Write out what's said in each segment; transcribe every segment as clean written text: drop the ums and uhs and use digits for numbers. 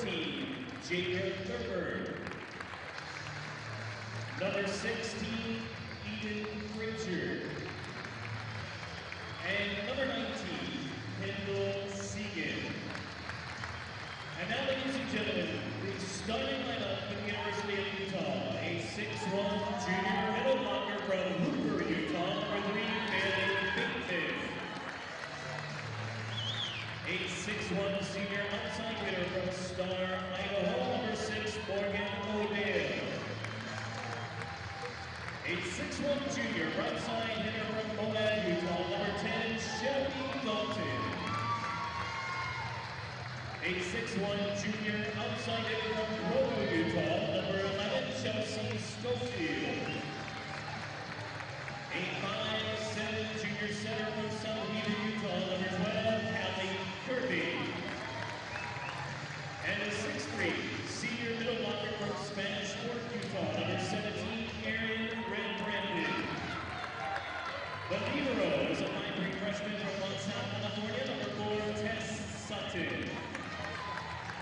14, Jacob Gerber. Number 16, Eden Frazier. And number 19, Kendall Segan. And now, ladies and gentlemen, the starting lineup for the University of Utah, a 6'1" junior middle blocker from Hoover, Utah, number 3, Bailey Bington. A 6'1" senior outside hitter from Star, Idaho, number 6, Morgan O'Dale. A 6'1" junior right side hitter from Moab, Utah, number 10, Shelby Dalton. A 6'1" junior outside hitter from Provo, Utah, number 11, Chelsea Schofield. A 5'7" junior center from Southeast Utah, number 12, Callie Kirby. And a 6'3" senior middle blocker from Spanish Fork, Utah, number 17, Aaron Brandon. The libero is a 5'3" freshman from Los Angeles, California, number 4, Tess Sutton.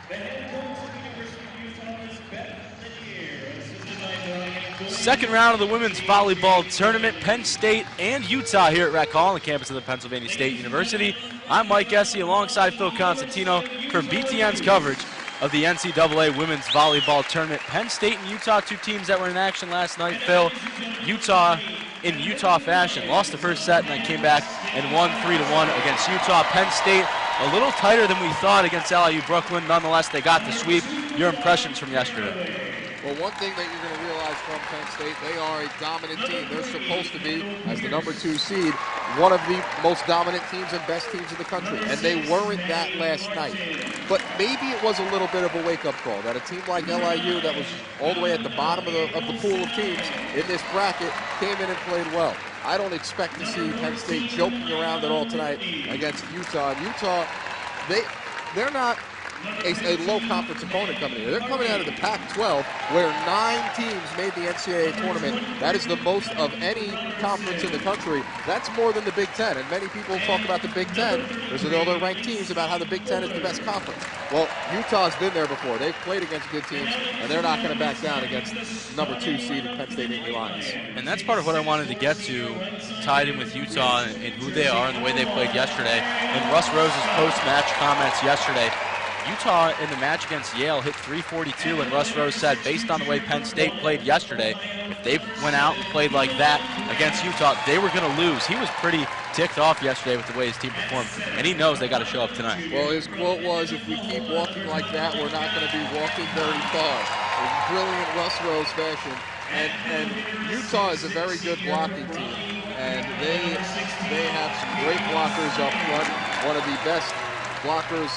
The head coach of the University of Utah is Beth Lanier, assisted by Brian. Second round of the women's volleyball tournament, Penn State and Utah here at Rec Hall on the campus of the Pennsylvania State University. I'm Mike Essie alongside Phil Constantino for BTN's coverage of the NCAA women's volleyball tournament. Penn State and Utah, two teams that were in action last night. Phil, Utah in Utah fashion lost the first set and then came back and won 3-1 against Utah. Penn State a little tighter than we thought against LIU Brooklyn. Nonetheless, they got the sweep. Your impressions from yesterday? Well, one thing that you're going to realize from Penn State, they are a dominant team. They're supposed to be, as the number 2 seed, one of the most dominant teams and best teams in the country. And they weren't that last night. But maybe it was a little bit of a wake-up call that a team like LIU that was all the way at the bottom of the pool of teams in this bracket came in and played well. I don't expect to see Penn State joking around at all tonight against Utah. And Utah, they're not a low-conference opponent coming in. They're coming out of the Pac-12, where 9 teams made the NCAA tournament. That is the most of any conference in the country. That's more than the Big Ten. And many people talk about the Big Ten. There's other ranked teams about how the Big Ten is the best conference. Well, Utah's been there before. They've played against good teams, and they're not going to back down against number 2 seeded Penn State Nittany Lions. And that's part of what I wanted to get to, tied in with Utah and who they are and the way they played yesterday. In Russ Rose's post-match comments yesterday, Utah in the match against Yale hit 342, and Russ Rose said, based on the way Penn State played yesterday, if they went out and played like that against Utah, they were going to lose. He was pretty ticked off yesterday with the way his team performed, and he knows they got to show up tonight. Well, his quote was, if we keep walking like that, we're not going to be walking very far. In brilliant Russ Rose fashion. And Utah is a very good blocking team, and they have some great blockers up front. One of the best blockers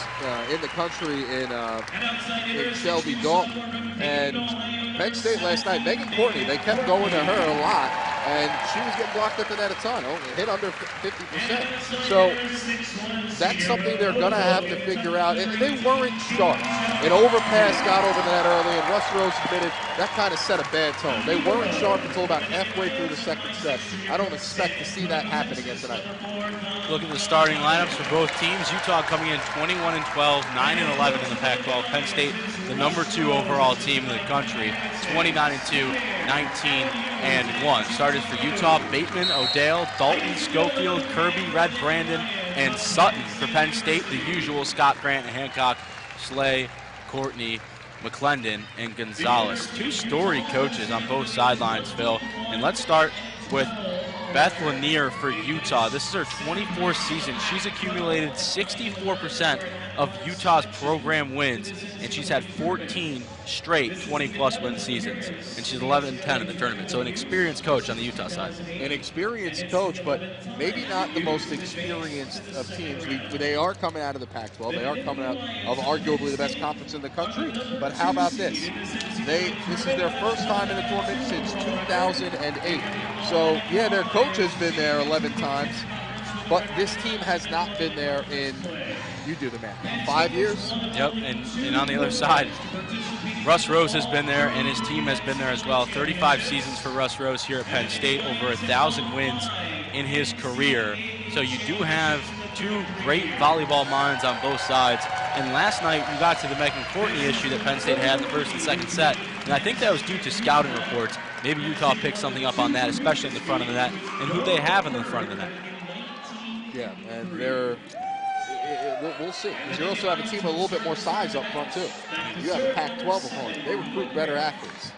in the country in Shelby Dalton. And Penn State last night, Megan Courtney, they kept going to her a lot, and she was getting blocked at the net a ton, hit under 50%. So that's something they're going to have to figure out. And they weren't sharp. An overpass got over the net early, and Russ Rose admitted that kind of set a bad tone. They weren't sharp until about halfway through the second set. I don't expect to see that happen again tonight. Look at the starting lineups for both teams. Utah coming in 21-12, 9-11 in the Pac-12. Penn State, the number 2 overall team in the country, 29-2, 19-1. Starters for Utah: Bateman, O'Dale, Dalton, Schofield, Kirby, Red Brandon, and Sutton. For Penn State, the usual: Scott, Grant, Hancock, Slay, Courtney, McClendon, and Gonzalez. 2 storied coaches on both sidelines, Phil. And let's start with Beth Lanier for Utah. This is her 24th season. She's accumulated 64% of Utah's program wins, and she's had 14 straight 20-plus win seasons, and she's 11-10 in the tournament. So an experienced coach on the Utah side. An experienced coach, but maybe not the most experienced of teams. They are coming out of the Pac-12. They are coming out of arguably the best conference in the country. But how about this? This is their first time in the tournament since 2008. So, yeah, their coach has been there 11 times, but this team has not been there in, you do the math, 5 years? Yep, and on the other side, Russ Rose has been there, and his team has been there as well. 35 seasons for Russ Rose here at Penn State, over 1,000 wins in his career. So you do have 2 great volleyball minds on both sides And last night, we got to the Megan Courtney issue that Penn State had in the first and second set. And I think that was due to scouting reports. Maybe Utah picked something up on that, especially in the front of the net, and who they have in the front of the net. Yeah, and we'll see. Because you also have a team with a little bit more size up front, too. You have a Pac-12 opponent. They recruit better athletes.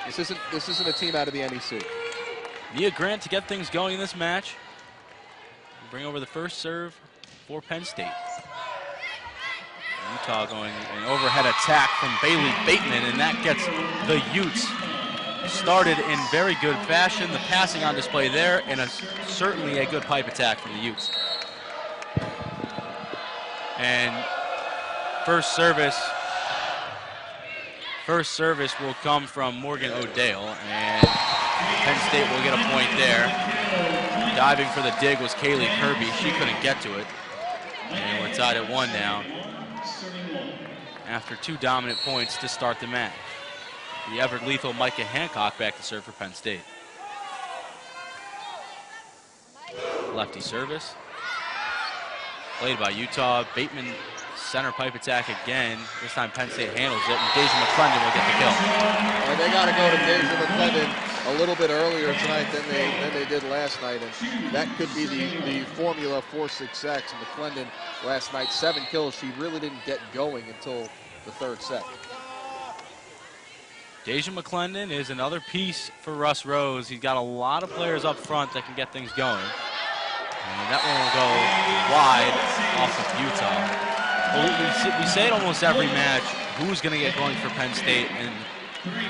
This isn't a team out of the NEC. Nia Grant to get things going in this match. Bring over the first serve for Penn State. Utah going an overhead attack from Bailey Bateman, and that gets the Utes started in very good fashion. The passing on display there, and certainly a good pipe attack from the Utes. And first service will come from Morgan O'Dale, and Penn State will get a point there. Diving for the dig was Kaylee Kirby. She couldn't get to it. And we're tied at 1 now, after 2 dominant points to start the match. The ever-lethal Micah Hancock back to serve for Penn State. Lefty service. Played by Utah. Bateman center pipe attack again. This time Penn State handles it, and Deja McClendon will get the kill. And they got to go to Deja McClendon a little bit earlier tonight than they did last night, and that could be the formula for success. McClendon last night, 7 kills. She really didn't get going until the third set. Deja McClendon is another piece for Russ Rose. He's got a lot of players up front that can get things going. And that one will go wide off of Utah. Well, we say it almost every match, who's going to get going for Penn State and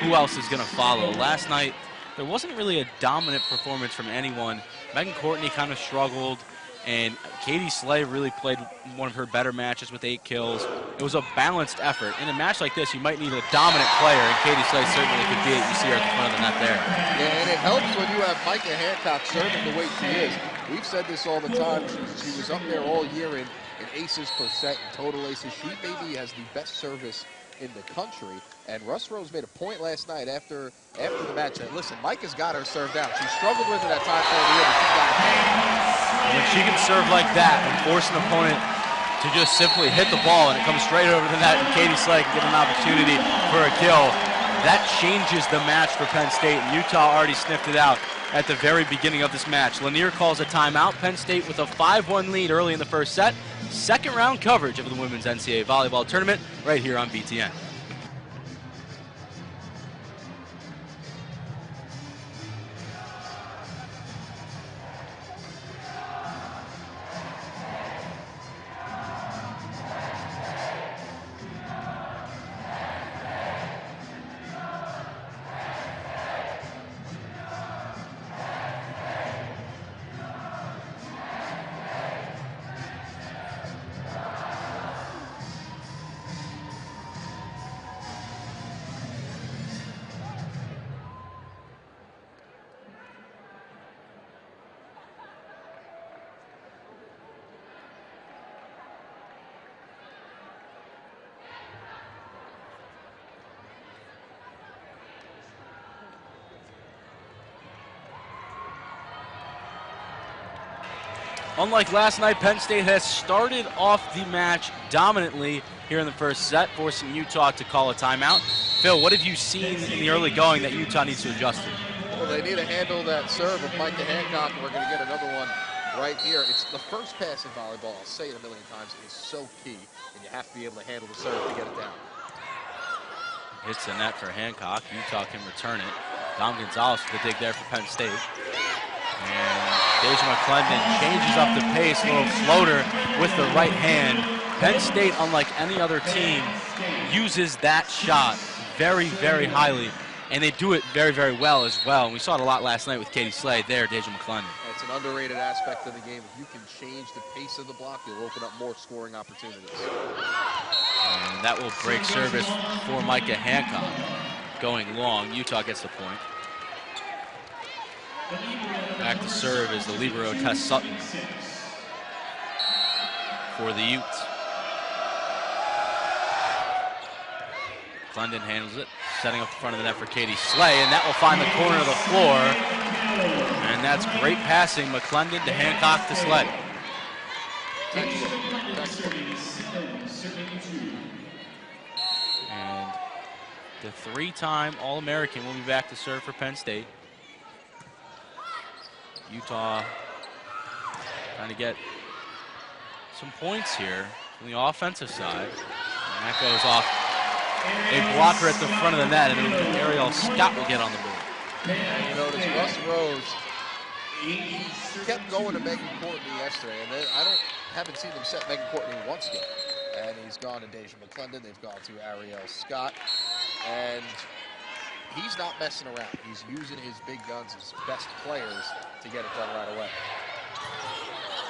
who else is going to follow. Last night, there wasn't really a dominant performance from anyone. Megan Courtney kind of struggled, and Katie Slay really played one of her better matches with 8 kills. It was a balanced effort. In a match like this, you might need a dominant player, and Katie Slay certainly could be it. You see her at the front of the net there. Yeah, and it helps when you have Micah Hancock serving the way she is. We've said this all the time. She was up there all year in aces per set and total aces. She maybe has the best service in the country. And Russ Rose made a point last night after the match that, listen, Micah's got her served out. She struggled with it at times over the year, but she's got it. When she can serve like that and force an opponent to just simply hit the ball and it comes straight over the net and Katie Slay can get an opportunity for a kill, that changes the match for Penn State. And Utah already sniffed it out at the very beginning of this match. Lanier calls a timeout. Penn State with a 5-1 lead early in the first set. Second round coverage of the women's NCAA volleyball tournament right here on BTN. Unlike last night, Penn State has started off the match dominantly here in the first set, forcing Utah to call a timeout. Phil, what have you seen in the early going that Utah needs to adjust to? Well, they need to handle that serve of Micah Hancock, and we're going to get another one right here. It's the first pass in volleyball, I'll say it a million times, is so key, and you have to be able to handle the serve to get it down. Hits the net for Hancock. Utah can return it. Dom Gonzalez with the dig there for Penn State. And Deja McClendon changes up the pace, a little floater with the right hand. Penn State, unlike any other team, uses that shot very, very highly, and they do it very, very well as well. And we saw it a lot last night with Katie Slay there, Deja McClendon. It's an underrated aspect of the game. If you can change the pace of the block, you'll open up more scoring opportunities. And that will break service for Micah Hancock. Going long, Utah gets the point. Back to serve is the libero Tess Sutton for the Utes. Clendon handles it, setting up the front of the net for Katie Slay, and that will find the corner of the floor. And that's great passing, McClendon to Hancock to Slay. And the three-time All-American will be back to serve for Penn State. Utah trying to get some points here on the offensive side. And that goes off a blocker at the front of the net, and Ariel Scott will get on the board. And you notice Russ Rose, he kept going to Megan Courtney yesterday, and haven't seen them set Megan Courtney once yet. And he's gone to Deja McClendon, they've gone to Ariel Scott, and he's not messing around. He's using his big guns, his best players, to get it done right away.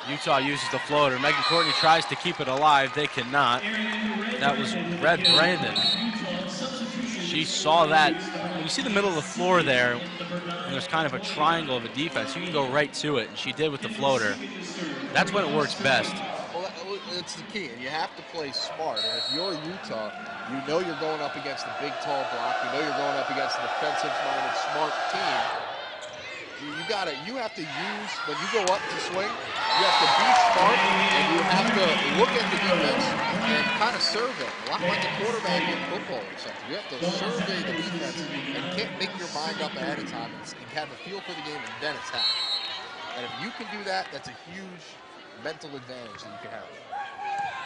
Utah uses the floater. Megan Courtney tries to keep it alive. They cannot. That was Red Brandon. She saw that. When you see the middle of the floor there, and there's kind of a triangle of a defense, you can go right to it, and she did with the floater. That's when it works best. Well, it's the key, and you have to play smart. And if you're Utah, you know you're going up against the big, tall block. You know you're going up against an defensive-minded, smart team. You have to use, when you go up to swing, you have to be smart, and you have to look at the defense and kind of survey. A lot like a quarterback in football or something. You have to survey the defense and can't make your mind up ahead of time and have a feel for the game and then attack. And if you can do that, that's a huge mental advantage that you can have.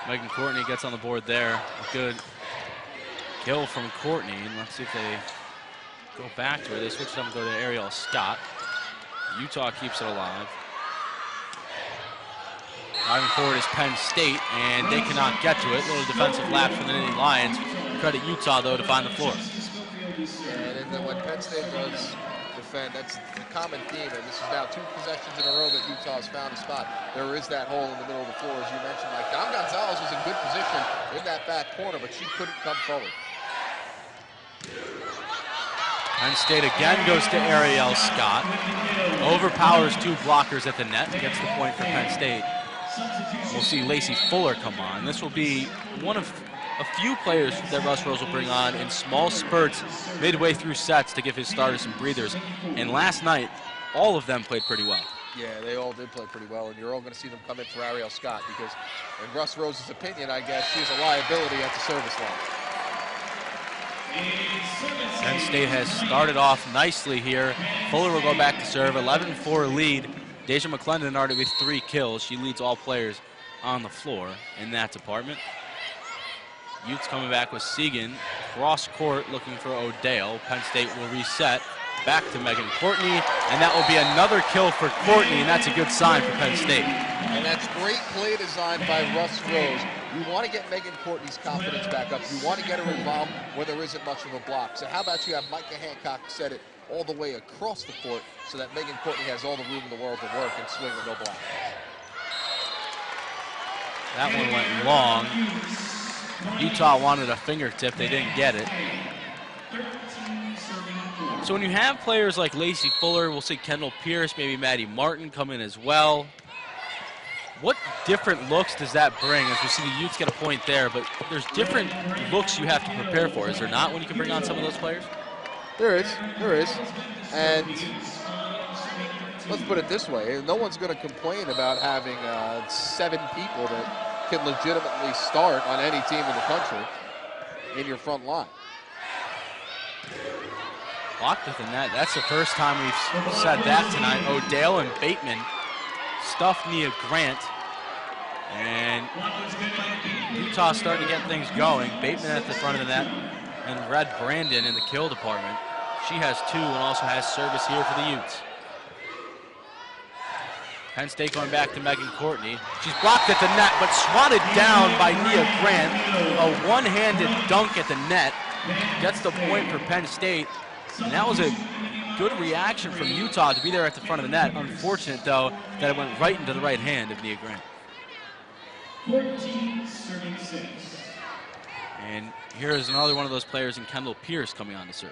Megan Courtney gets on the board there. A good kill from Courtney. And let's see if they go back to her. They switch it up and go to Ariel Scott. Utah keeps it alive. Driving forward is Penn State, and they cannot get to it. Little defensive lapse from the Nittany Lions. Credit Utah, though, to find the floor. And then when Penn State does defend, that's the common theme, and this is now 2 possessions in a row that Utah has found a spot. There is that hole in the middle of the floor, as you mentioned. Like, Dom Gonzalez was in good position in that back corner, but she couldn't come forward. Penn State again goes to Ariel Scott. Overpowers 2 blockers at the net. Gets the point for Penn State. We'll see Lacey Fuller come on. This will be one of a few players that Russ Rose will bring on in small spurts midway through sets to give his starters some breathers. And last night, all of them played pretty well. Yeah, they all did play pretty well, and you're all going to see them come in for Ariel Scott because, in Russ Rose's opinion, I guess, she's a liability at the service line. Penn State has started off nicely here. Fuller will go back to serve, 11-4 lead. Deja McClendon already with 3 kills. She leads all players on the floor in that department. Utes coming back with Segan. Cross court looking for O'Dale. Penn State will reset. Back to Megan Courtney, and that will be another kill for Courtney, and that's a good sign for Penn State. And that's great play design by Russ Rose. You want to get Megan Courtney's confidence back up. You want to get her involved where there isn't much of a block. So how about you have Micah Hancock set it all the way across the court so that Megan Courtney has all the room in the world to work and swing with no block. That one went long. Utah wanted a fingertip. They didn't get it. So when you have players like Lacey Fuller, we'll see Kendall Pierce, maybe Maddie Martin come in as well. What different looks does that bring? As we see the Utes get a point there, but there's different looks you have to prepare for. Is there not when you can bring on some of those players? There is. And let's put it this way. No one's going to complain about having 7 people that can legitimately start on any team in the country in your front line. Blocked at the net. That's the first time we've said that tonight. O'Dale and Bateman stuffed Nia Grant. And Utah starting to get things going. Bateman at the front of the net and Red Brandon in the kill department. She has 2 and also has service here for the Utes. Penn State going back to Megan Courtney. She's blocked at the net, but swatted down by Nia Grant. A one-handed dunk at the net. Gets the point for Penn State. And that was a good reaction from Utah to be there at the front of the net. Unfortunate, though, that it went right into the right hand of Nia Grant. 14-6. And here is another one of those players in Kendall Pierce coming on to serve.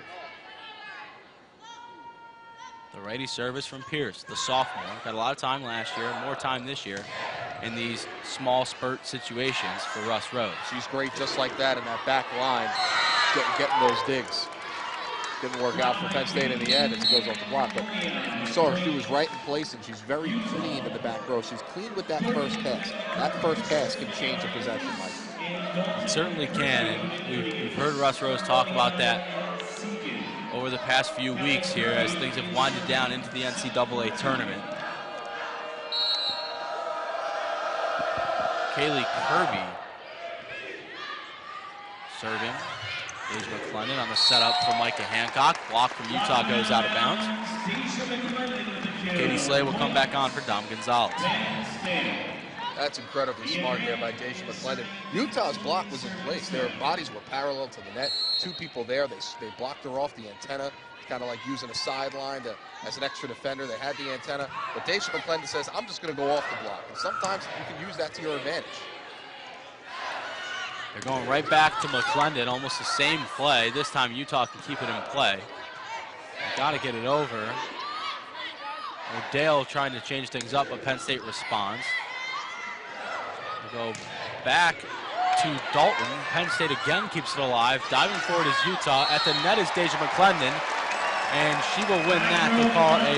The righty service from Pierce, the sophomore. Got a lot of time last year, more time this year in these small spurt situations for Russ Rose. She's great just like that in that back line, getting those digs. Didn't work out for Penn State in the end as it goes off the block. But you saw her, she was right in place, and she's very clean in the back row. She's clean with that first pass. That first pass can change a possession, Mike. It certainly can, and we've heard Russ Rose talk about that over the past few weeks here as things have winded down into the NCAA tournament. Kaylee Kirby serving. Deja McClendon on the setup for Micah Hancock. Block from Utah goes out of bounds. Katie Slay will come back on for Dom Gonzalez. That's incredibly smart there by Deja McClendon. Utah's block was in place. Their bodies were parallel to the net. Two people there. They blocked her off the antenna, kind of like using a sideline as an extra defender. They had the antenna. But Deja McClendon says, I'm just going to go off the block. And sometimes you can use that to your advantage. They're going right back to McClendon, almost the same play. This time Utah can keep it in play. Got to get it over. O'Dale trying to change things up, but Penn State responds. We'll go back to Dalton. Penn State again keeps it alive. Diving forward is Utah. At the net is Deja McClendon, and she will win that. They'll call a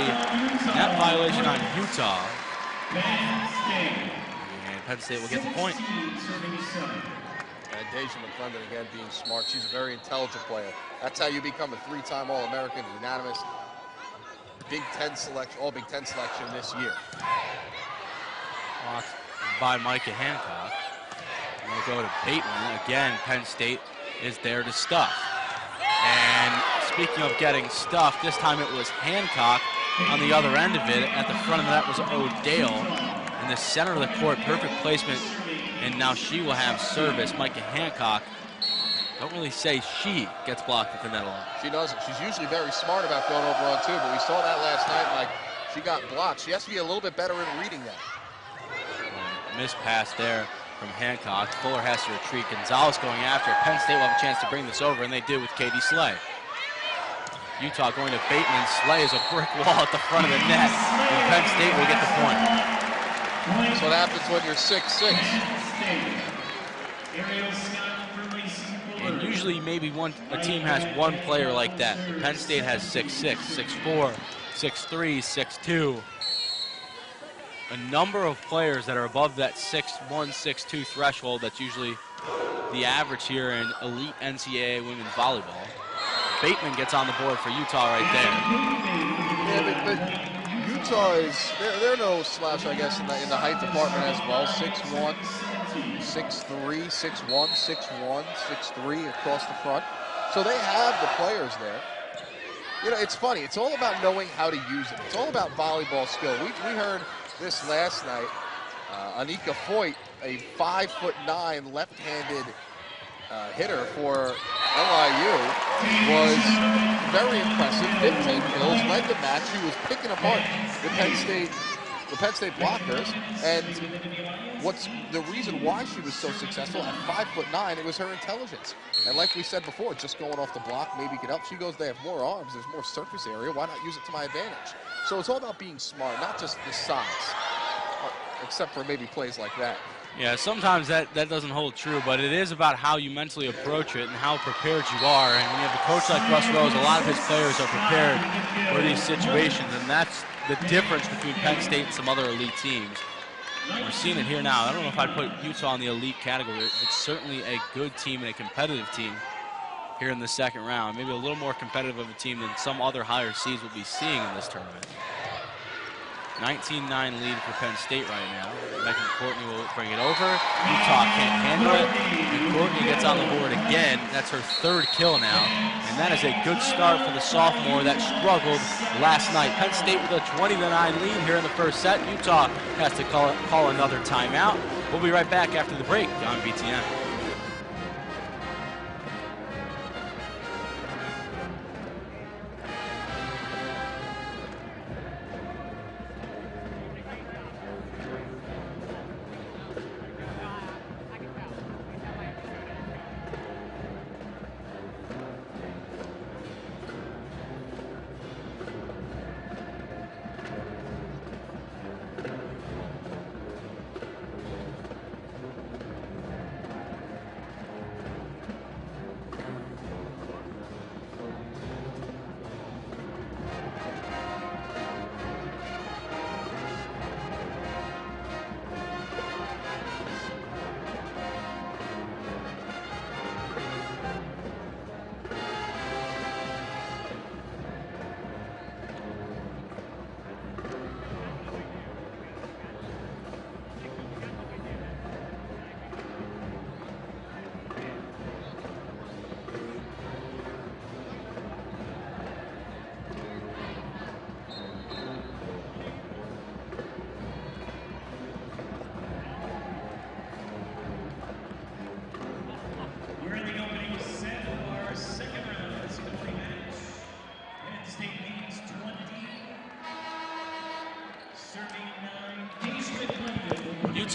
net violation on Utah. And Penn State will get the point. And Deja McClendon again being smart. She's a very intelligent player. That's how you become a three-time All-American, unanimous Big Ten selection, all Big Ten selection this year. Blocked by Micah Hancock. And we'll go to Bateman. Again, Penn State is there to stuff. And speaking of getting stuffed, this time it was Hancock on the other end of it. At the front of that was O'Dale. In the center of the court, perfect placement. And now she will have service. Micah Hancock, don't really say she gets blocked at the net line. She doesn't. She's usually very smart about going over on two, but we saw that last night, like she got blocked. She has to be a little bit better in reading that. Missed pass there from Hancock. Fuller has to retreat. Gonzalez going after it. Penn State will have a chance to bring this over, and they did with Katie Slay. Utah going to Bateman. Slay is a brick wall at the front of the net, and Penn State will get the point. That's what happens when you're 6'6". And usually maybe a team has one player like that. Penn State has 6'6", 6'4", 6'3", 6'2". A number of players that are above that 6'1", 6'2" threshold. That's usually the average here in elite NCAA women's volleyball. Bateman gets on the board for Utah right there. Yeah, but Utah is, they're no slouch, I guess, in the height department as well. 6'1", 6'3", 6'1", 6'1", 6'3" across the front. So they have the players there. You know, it's funny. It's all about knowing how to use it. It's all about volleyball skill. We heard this last night. Anika Foyt, a 5'9" left-handed hitter for LIU, was very impressive. 15 kills, led the match. She was picking apart the Penn State blockers. And what's the reason why she was so successful at 5'9"? It was her intelligence. And like we said before, just going off the block maybe could help. She goes, they have more arms, there's more surface area. Why not use it to my advantage? So it's all about being smart, not just the size, except for maybe plays like that. Yeah, sometimes that doesn't hold true, but it is about how you mentally approach it and how prepared you are. And when you have a coach like Russ Rose, a lot of his players are prepared for these situations, and that's the difference between Penn State and some other elite teams. We're seeing it here now. I don't know if I'd put Utah in the elite category. It's certainly a good team and a competitive team here in the second round. Maybe a little more competitive of a team than some other higher seeds will be seeing in this tournament. 19-9 lead for Penn State right now. Megan Courtney will bring it over. Utah can't handle it. And Courtney gets on the board again. That's her third kill now. And that is a good start for the sophomore that struggled last night. Penn State with a 20-9 lead here in the first set. Utah has to call another timeout. We'll be right back after the break on BTN.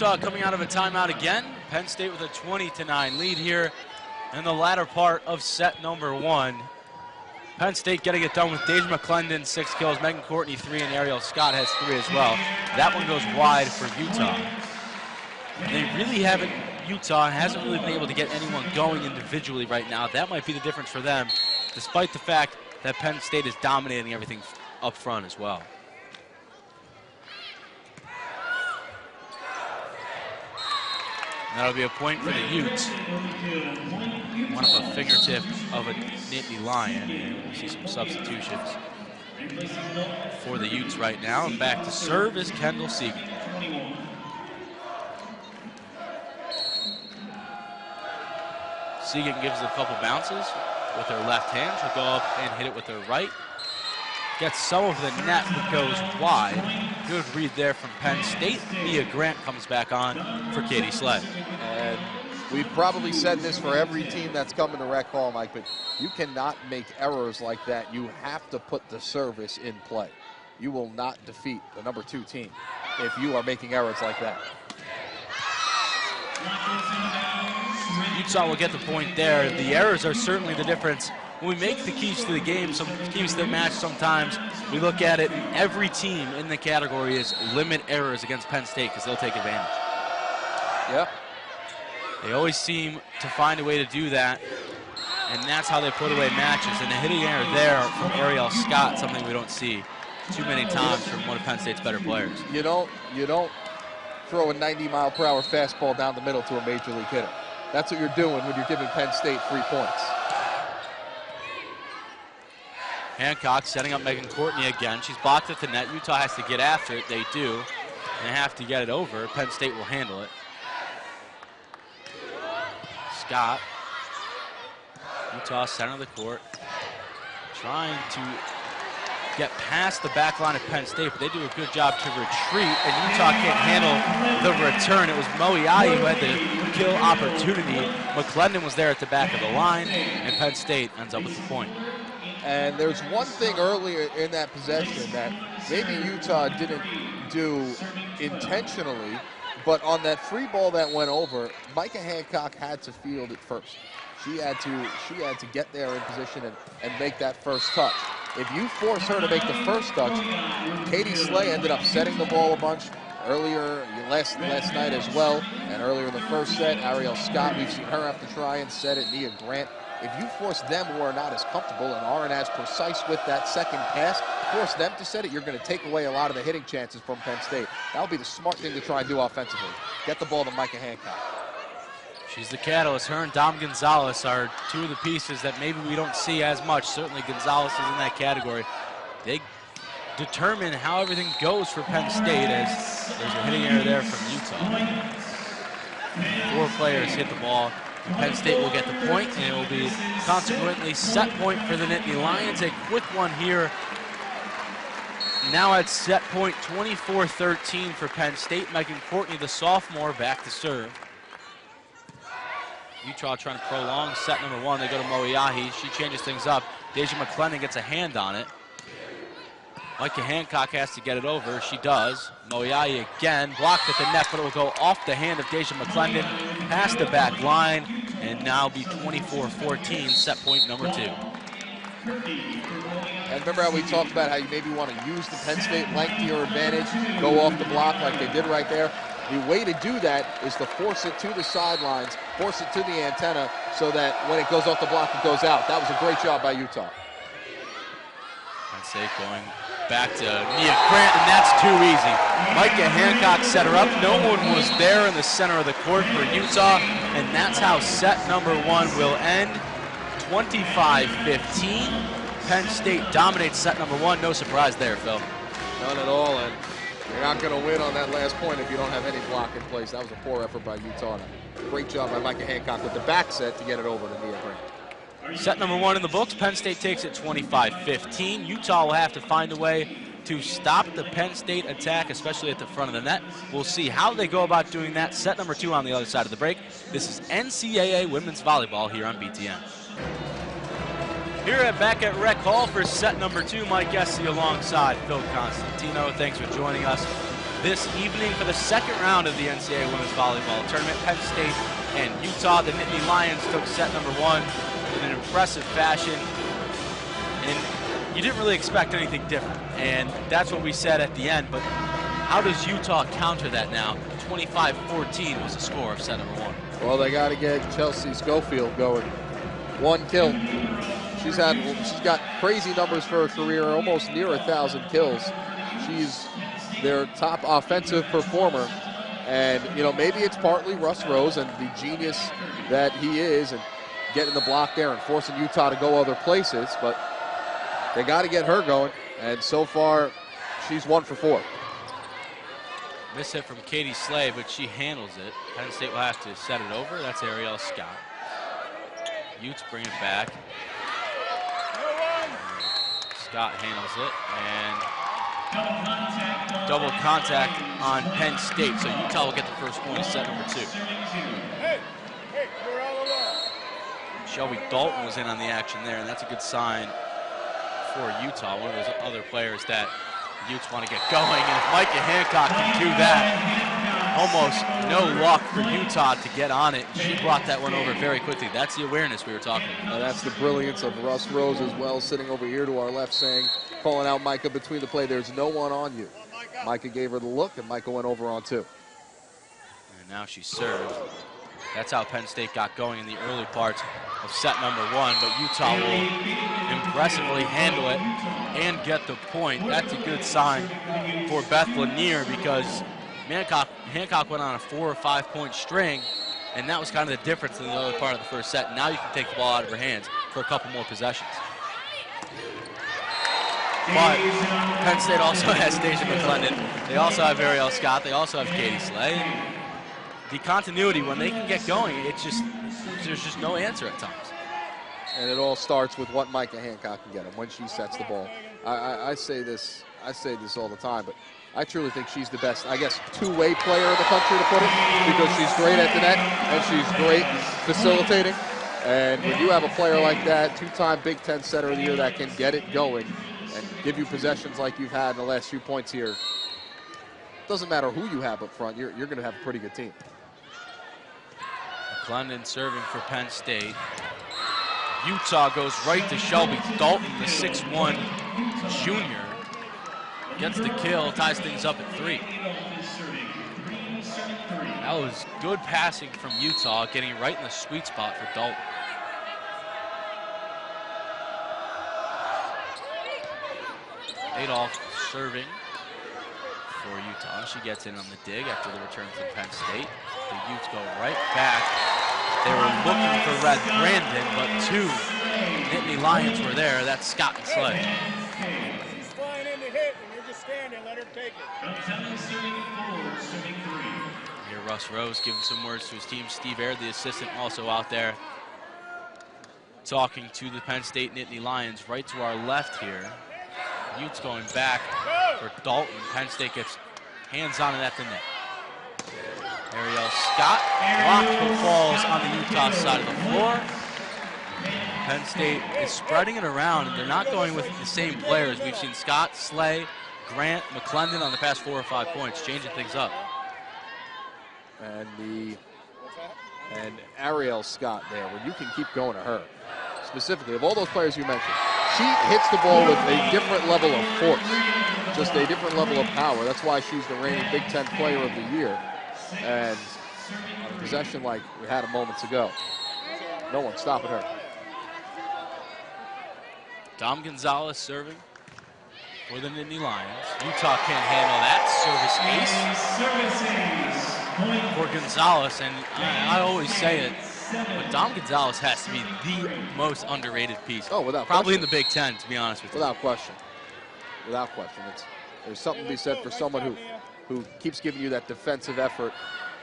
Utah coming out of a timeout again. Penn State with a 20-9 lead here in the latter part of set number 1. Penn State getting it done with Deja McClendon, 6 kills, Megan Courtney 3, and Ariel Scott has 3 as well. That one goes wide for Utah. They really haven't, Utah hasn't really been able to get anyone going individually right now. That might be the difference for them, despite the fact that Penn State is dominating everything up front as well. And that'll be a point for the Utes. One up a fingertip of a Nittany Lion, and we'll see some substitutions for the Utes right now. And back to serve is Kendall Seegan. Seegan gives it a couple bounces with her left hand. She'll go up and hit it with her right. Gets some of the net, but goes wide. Good read there from Penn State. Mia Grant comes back on for Katie Slay. And we've probably said this for every team that's coming to Rec Hall, Mike, but you cannot make errors like that. You have to put the service in play. You will not defeat the number 2 team if you are making errors like that. Utah will get the point there. The errors are certainly the difference. When we make the keys to the game, some keys to the match sometimes, we look at it, and every team in the category is limit errors against Penn State because they'll take advantage. Yep. They always seem to find a way to do that, and that's how they put away matches. And the hitting error there from Ariel Scott, something we don't see too many times from one of Penn State's better players. You don't throw a 90-mile-per-hour fastball down the middle to a major league hitter. That's what you're doing when you're giving Penn State 3 points. Hancock setting up Megan Courtney again. She's blocked at the net. Utah has to get after it. They do. And they have to get it over. Penn State will handle it. Scott. Utah center of the court. Trying to get past the back line of Penn State, but they do a good job to retreat, and Utah can't handle the return. It was Moiai who had the kill opportunity. McClendon was there at the back of the line, and Penn State ends up with the point. And there's one thing earlier in that possession that maybe Utah didn't do intentionally, but on that free ball that went over, Micah Hancock had to field it first. She had to get there in position and make that first touch. If you force her to make the first touch, Katie Slay ended up setting the ball a bunch earlier last night as well, and earlier in the first set, Ariel Scott, we've seen her have to try and set it. Mia Grant. If you force them who are not as comfortable and aren't as precise with that second pass, force them to set it, you're going to take away a lot of the hitting chances from Penn State. That'll be the smart thing to try and do offensively. Get the ball to Micah Hancock. She's the catalyst. Her and Dom Gonzalez are 2 of the pieces that maybe we don't see as much. Certainly Gonzalez is in that category. They determine how everything goes for Penn State, as there's a hitting error there from Utah. 4 players hit the ball. Penn State will get the point, and it will be consequently set point for the Nittany Lions. A quick one here. Now at set point, 24-13 for Penn State. Megan Courtney, the sophomore, back to serve. Utah trying to prolong set number 1. They go to Moiai. She changes things up. Deja McClendon gets a hand on it. Micah Hancock has to get it over. She does. Moiai again, blocked at the net, but it will go off the hand of Deja McClendon, past the back line, and now be 24-14, set point number 2. And remember how we talked about how you maybe want to use the Penn State length to your advantage, go off the block like they did right there? The way to do that is to force it to the sidelines, force it to the antenna, so that when it goes off the block, it goes out. That was a great job by Utah. Penn State going back to Mia Grant, and that's too easy. Micah Hancock set her up. No one was there in the center of the court for Utah, and that's how set number 1 will end. 25-15. Penn State dominates set number 1. No surprise there, Phil. None at all, and you're not going to win on that last point if you don't have any block in place. That was a poor effort by Utah. Great job by Micah Hancock with the back set to get it over to Mia Grant. Set number 1 in the books. Penn State takes it 25-15. Utah will have to find a way to stop the Penn State attack, especially at the front of the net. We'll see how they go about doing that. Set number 2 on the other side of the break. This is NCAA Women's Volleyball here on BTN. Here back at Rec Hall for set number 2, Mike Gessie alongside Phil Constantino. Thanks for joining us. this evening for the second round of the NCAA Women's Volleyball Tournament. Penn State and Utah. The Nittany Lions took set number 1 in an impressive fashion. And you didn't really expect anything different. And that's what we said at the end. But how does Utah counter that now? 25-14 was the score of set number 1. Well, they got to get Chelsea Schofield going. 1 kill. She's got crazy numbers for her career, almost near 1,000 kills. She's their top offensive performer. And, you know, maybe it's partly Russ Rose and the genius that he is and getting the block there and forcing Utah to go other places. But they got to get her going. And so far, she's 1 for 4. Miss hit from Katie Slay, but she handles it. Penn State will have to set it over. That's Ariel Scott. Utes bring it back. Scott handles it, and double contact on Penn State. So Utah will get the first point of set number 2. Shelby Dalton was in on the action there, and that's a good sign for Utah. One of those other players that Utes want to get going, and if Micah Hancock can do that, almost no luck for Utah to get on it. She brought that one over very quickly. That's the awareness we were talking about. And that's the brilliance of Russ Rose as well, sitting over here to our left saying, calling out Micah between the play, there's no one on you. Micah gave her the look, and Micah went over on 2. And now she serves. That's how Penn State got going in the early parts of set number 1, but Utah will impressively handle it and get the point. That's a good sign for Beth Lanier, because Hancock went on a 4 or 5 point string, and that was kind of the difference in the other part of the first set. Now you can take the ball out of her hands for a couple more possessions. But Penn State also has Stacia McClendon. They also have Ariel Scott. They also have Katie Slay. The continuity, when they can get going, there's just no answer at times. And it all starts with what Micah Hancock can get him when she sets the ball. I say this all the time, but I truly think she's the best, I guess, two-way player in the country, to put it, because she's great at the net and she's great facilitating. And when you have a player like that, 2-time Big Ten Center of the Year, that can get it going and give you possessions like you've had in the last few points here, doesn't matter who you have up front, you're going to have a pretty good team. McClendon serving for Penn State. Utah goes right to Shelby Dalton, the 6'1" junior. Gets the kill, ties things up at 3. That was good passing from Utah, getting right in the sweet spot for Dalton. Adolph serving for Utah. She gets in on the dig after the return from Penn State. The Utes go right back. They were looking for Red Brandon, but 2 Nittany Lions were there. That's Scott and Slay. She's flying in to hit, and you're just standing, let her take it. Here Russ Rose giving some words to his team. Steve Aird, the assistant, also out there talking to the Penn State Nittany Lions. Right to our left here. Utes going back for Dalton. Penn State gets hands on it at the net. Ariel Scott blocks but falls on the Utah side of the floor. Penn State is spreading it around, and they're not going with the same players. We've seen Scott, Slay, Grant, McClendon on the past 4 or 5 points, changing things up. And Ariel Scott there, when you can keep going to her, specifically, of all those players you mentioned, she hits the ball with a different level of force, just a different level of power. That's why she's the reigning Big Ten Player of the Year. And on a possession like we had moments ago, no one's stopping her. Dom Gonzalez serving for the Nittany Lions. Utah can't handle that service ace for Gonzalez, and I always say it, but Dom Gonzalez has to be the most underrated piece. Oh, without probably question. in the Big Ten, to be honest with you. Without question. Without question. There's something to be said for someone who keeps giving you that defensive effort,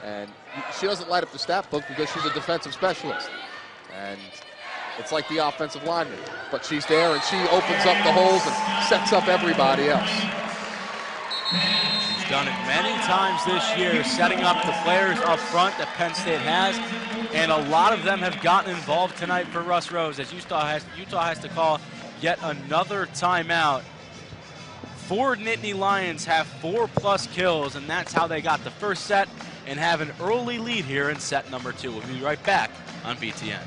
and she doesn't light up the stat book because she's a defensive specialist. And it's like the offensive lineman, but she's there and she opens up the holes and sets up everybody else. She's done it many times this year, setting up the players up front that Penn State has, and a lot of them have gotten involved tonight for Russ Rose, as Utah has to call yet another timeout 4 Nittany Lions have 4+ kills, and that's how they got the first set and have an early lead here in set number 2. We'll be right back on BTN.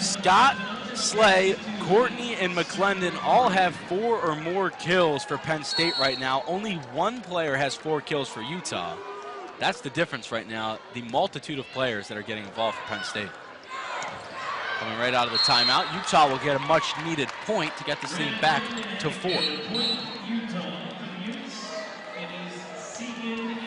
Scott, Slay, Courtney, and McClendon all have 4 or more kills for Penn State right now. Only one player has 4 kills for Utah. That's the difference right now, the multitude of players that are getting involved for Penn State. Coming right out of the timeout, Utah will get a much-needed point to get this thing back to 4.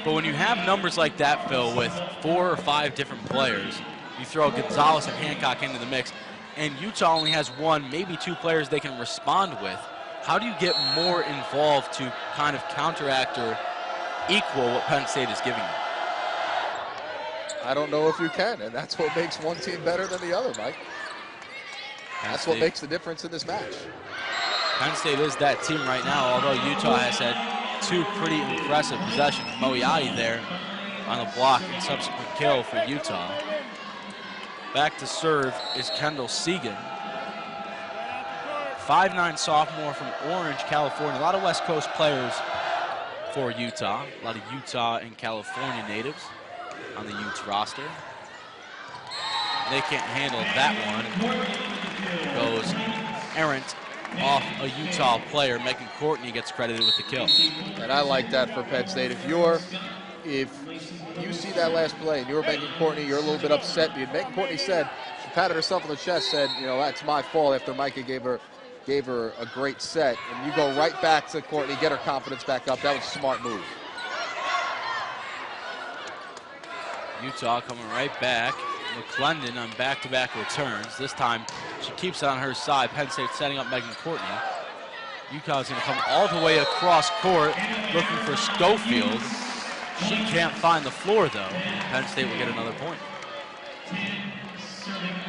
But when you have numbers like that, Phil, with 4 or 5 different players, you throw Gonzalez and Hancock into the mix, and Utah only has 1, maybe 2 players they can respond with. How do you get more involved to kind of counteract or equal what Penn State is giving you? I don't know if you can, and that's what makes one team better than the other, Mike. That's what makes the difference in this match. Penn State is that team right now, although Utah has had 2 pretty impressive possessions. Moiai there on the block and subsequent kill for Utah. Back to serve is Kendall Segan. 5'9" sophomore from Orange, California. A lot of West Coast players for Utah. A lot of Utah and California natives on the Utes roster. They can't handle that one. Goes errant off a Utah player. Megan Courtney gets credited with the kill. And I like that for Penn State. If you see that last play and you're Megan Courtney, you're a little bit upset. Megan Courtney said, she patted herself on the chest, said, you know, that's my fault after Micah gave her a great set. And you go right back to Courtney, get her confidence back up. That was a smart move. Utah coming right back. McClendon on back-to-back returns. This time she keeps it on her side. Penn State setting up Megan Courtney. Utah's going to come all the way across court looking for Schofield. She can't find the floor, though. Penn State will get another point.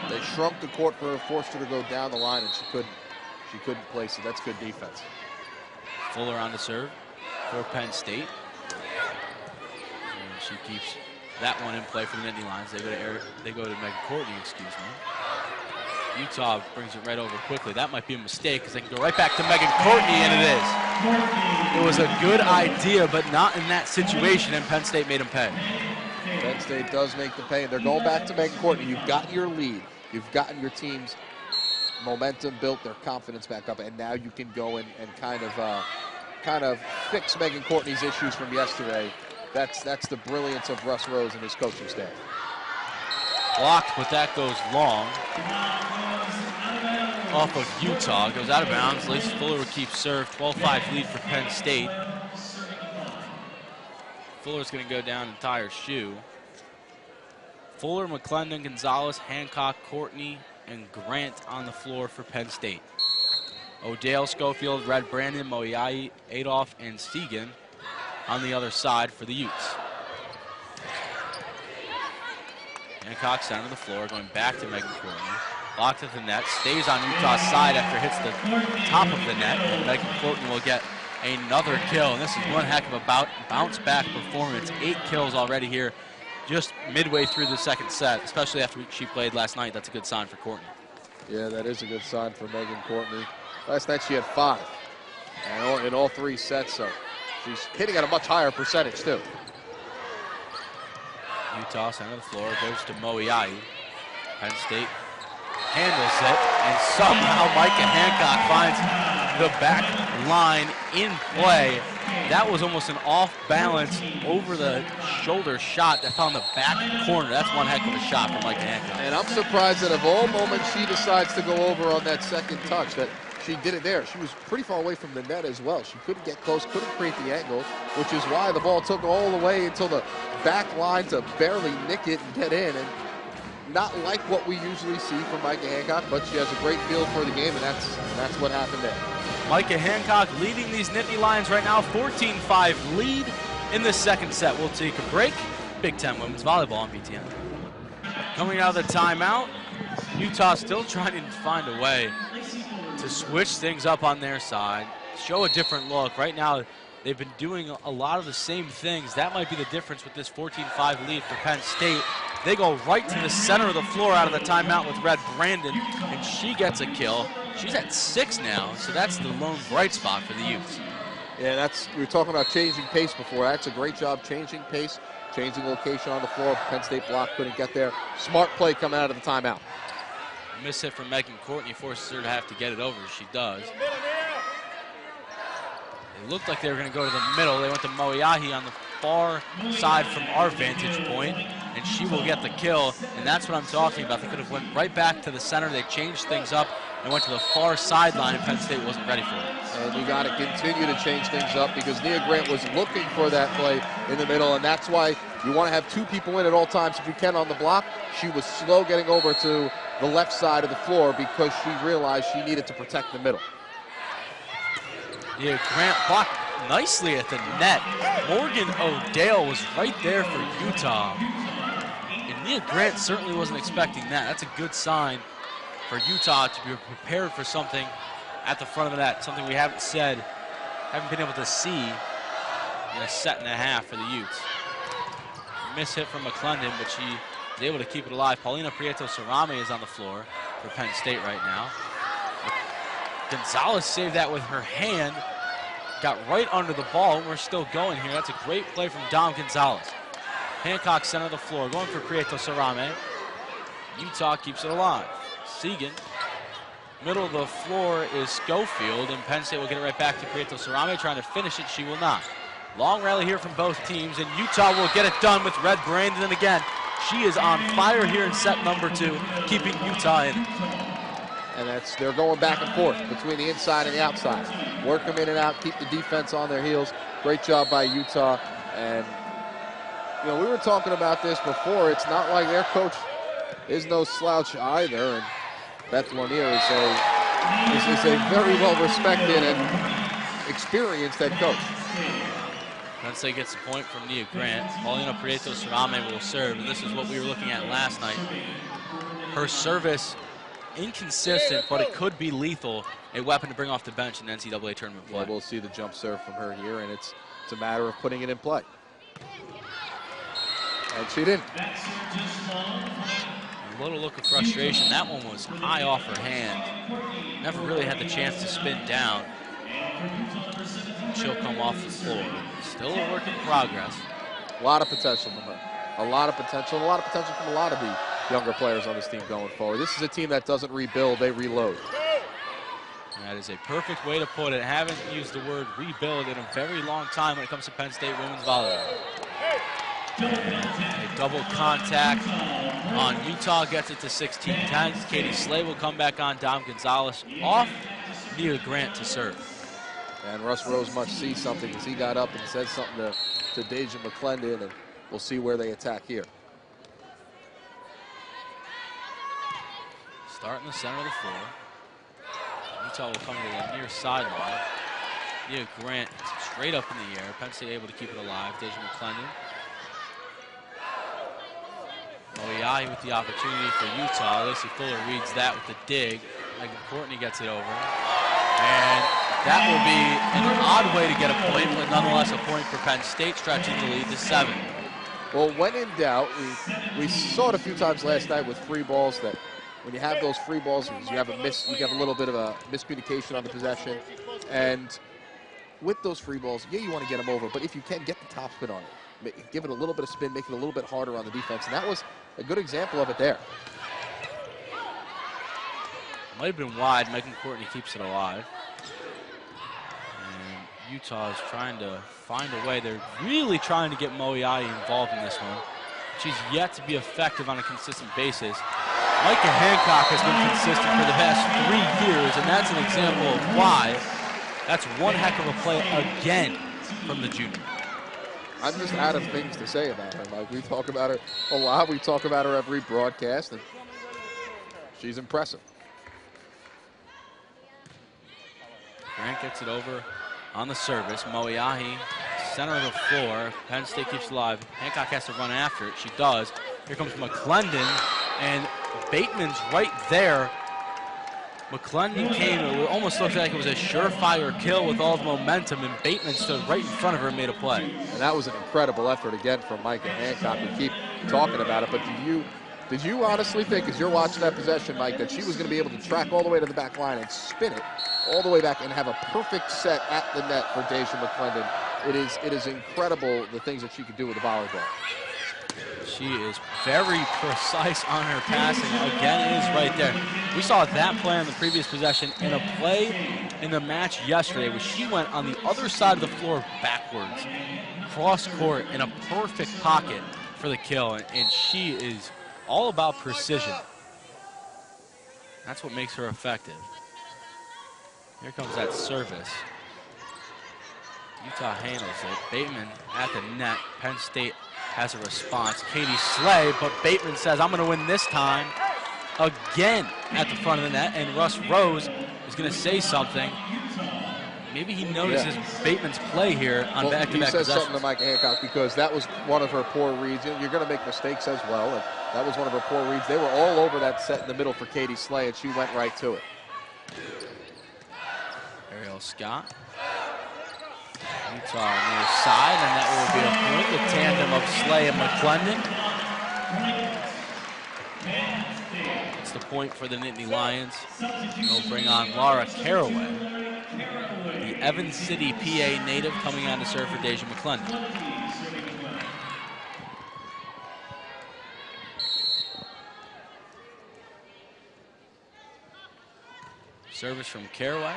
They shrunk the court for her, forced her to go down the line, and she couldn't place it. That's good defense. Fuller on to serve for Penn State. And she keeps that one in play for the Nittany Lions. They go to Megan Courtney, excuse me. Utah brings it right over quickly. That might be a mistake because they can go right back to Megan Courtney, and it is. It was a good idea, but not in that situation, and Penn State made them pay. Penn State does make them pay, and they're going back to Megan Courtney. You've gotten your lead. You've gotten your team's momentum built, their confidence back up, and now you can go in and kind of fix Megan Courtney's issues from yesterday. That's the brilliance of Russ Rose and his coaching staff. Blocked, but that goes long. Off of Utah, goes out of bounds. Lacey Fuller will keep serve. 12-5 lead for Penn State. Fuller's going to go down and tie her shoe. Fuller, McClendon, Gonzalez, Hancock, Courtney, and Grant on the floor for Penn State. O'Dale, Schofield, Red Brandon, Moiai, Adolph, and Segan on the other side for the Utes. Hancock down to the floor, going back to Megan Courtney. Blocked at the net, stays on Utah's side after it hits the top of the net. And Megan Courtney will get another kill. And this is one heck of a bounce-back performance. 8 kills already here, just midway through the second set, especially after she played last night. That's a good sign for Courtney. Yeah, that is a good sign for Megan Courtney. Last night she had 5 in all 3 sets, so She's hitting at a much higher percentage, too. Utah center of the floor goes to Moiai. Penn State handles it, and somehow Micah Hancock finds the back line in play. That was almost an off-balance, over-the-shoulder shot that found the back corner. That's one heck of a shot from Micah Hancock. And I'm surprised that of all moments she decides to go over on that second touch, that she did it there. She was pretty far away from the net as well. She couldn't get close, couldn't create the angle, which is why the ball took all the way until the back line to barely nick it and get in. And not like what we usually see from Micah Hancock, but she has a great feel for the game, and that's what happened there. Micah Hancock leading these Nittany Lions right now, 14-5 lead in the second set. We'll take a break. Big Ten Women's Volleyball on BTN. Coming out of the timeout, Utah still trying to find a way to switch things up on their side, show a different look. Right now, they've been doing a lot of the same things. That might be the difference with this 14-5 lead for Penn State. They go right to the center of the floor out of the timeout with Red Brandon, and she gets a kill. She's at 6 now, so that's the lone bright spot for the Utes. Yeah, we were talking about changing pace before. That's a great job changing pace, changing location on the floor. Penn State block couldn't get there. Smart play coming out of the timeout. Miss hit from Megan Courtney forces her to have to get it over. She does. It looked like they were going to go to the middle. They went to Moiahi on the far side from our vantage point, and she will get the kill, and that's what I'm talking about. They could have went right back to the center. They changed things up and went to the far sideline, and Penn State wasn't ready for it. And you got to continue to change things up because Nia Grant was looking for that play in the middle, and that's why you want to have 2 people in at all times if you can on the block. She was slow getting over to the left side of the floor because she realized she needed to protect the middle. Yeah, Grant blocked nicely at the net. Morgan O'Dale was right there for Utah. And Nia Grant certainly wasn't expecting that. That's a good sign for Utah to be prepared for something at the front of the net, something we haven't been able to see in a set and a half for the Utes. Miss hit from McClendon, but she is able to keep it alive. Paulina Prieto-Cerame is on the floor for Penn State right now. Gonzalez saved that with her hand, got right under the ball, and we're still going here. That's a great play from Dom Gonzalez. Hancock center of the floor, going for Prieto-Cerame. Utah keeps it alive. Segan, middle of the floor is Schofield, and Penn State will get it right back to Prieto-Cerame, trying to finish it. She will not. Long rally here from both teams, and Utah will get it done with Red Brandon again. She is on fire here in set number 2, keeping Utah in. And they're going back and forth between the inside and the outside. Work them in and out, keep the defense on their heels. Great job by Utah. And, you know, we were talking about this before. It's not like their coach is no slouch either. And Beth Lanier is a very well-respected and experienced head coach. Penn State gets the point from Nia Grant. Paulina Prieto-Cerame will serve, and this is what we were looking at last night. Her service, inconsistent, but it could be lethal. A weapon to bring off the bench in NCAA tournament play. Yeah, we'll see the jump serve from her here, and it's a matter of putting it in play. And she didn't. A little look of frustration. That one was high off her hand. Never really had the chance to spin down. She'll come off the floor. Still a work in progress. A lot of potential from her. A lot of potential, and a lot of potential from a lot of the younger players on this team going forward. This is a team that doesn't rebuild, they reload. That is a perfect way to put it. Haven't used the word rebuild in a very long time when it comes to Penn State women's volleyball. A double contact on Utah gets it to 16-10. Katie Slay will come back on. Dom Gonzalez off. Nia Grant to serve. And Russ Rose must see something because he got up and said something to Deja McClendon, and we'll see where they attack here. Start in the center of the floor. Utah will come to the near sideline. Nia Grant straight up in the air. Penn State able to keep it alive. Deja McClendon. Moiai with the opportunity for Utah. Lacey Fuller reads that with the dig. Megan Courtney gets it over. And that will be an odd way to get a point, but nonetheless a point for Penn State, stretching the lead to 7. Well, when in doubt, we saw it a few times last night with free balls that when you have those free balls, you have a little bit of a miscommunication on the possession, and with those free balls, yeah, you want to get them over, but if you can, get the top spin on it. Give it a little bit of spin, make it a little bit harder on the defense, and that was a good example of it there. Might have been wide. Megan Courtney keeps it alive. And Utah is trying to find a way. They're really trying to get Moiai involved in this one. She's yet to be effective on a consistent basis. Micah Hancock has been consistent for the past 3 years, and that's an example of why. That's one heck of a play again from the junior. I'm just out of things to say about her. Like, we talk about her a lot. We talk about her every broadcast, and she's impressive. Grant gets it over on the service. Moiahi, center of the floor. Penn State keeps it alive. Hancock has to run after it. She does. Here comes McClendon, and Bateman's right there. McClendon came, it almost looked like it was a surefire kill with all the momentum, and Bateman stood right in front of her and made a play. And that was an incredible effort again from Micah Hancock. We keep talking about it, but did you honestly think, as you're watching that possession, Mike, that she was going to be able to track all the way to the back line and spin it all the way back and have a perfect set at the net for Deja McClendon? It is incredible the things that she could do with the volleyball. She is very precise on her passing. Again, it is right there. We saw that play on the previous possession and a play in the match yesterday where she went on the other side of the floor backwards, cross court in a perfect pocket for the kill, and she is all about precision. That's what makes her effective. Here comes that service. Utah handles it. Bateman at the net. Penn State has a response. Katie Slay, but Bateman says, I'm going to win this time. Again at the front of the net, and Russ Rose is going to say something. Maybe he notices Bateman's play here on back-to-back possessions. He says something to Micah Hancock because that was one of her poor reads. You're going to make mistakes as well, and that was one of her poor reads. They were all over that set in the middle for Katie Slay, and she went right to it. Ariel Scott. Utah near side, and that will be a point. The tandem of Slay and McClendon. It's the point for the Nittany Lions. They'll bring on Laura Caraway, the Evans City, PA native, coming on to serve for Deja McClendon. Service from Caraway.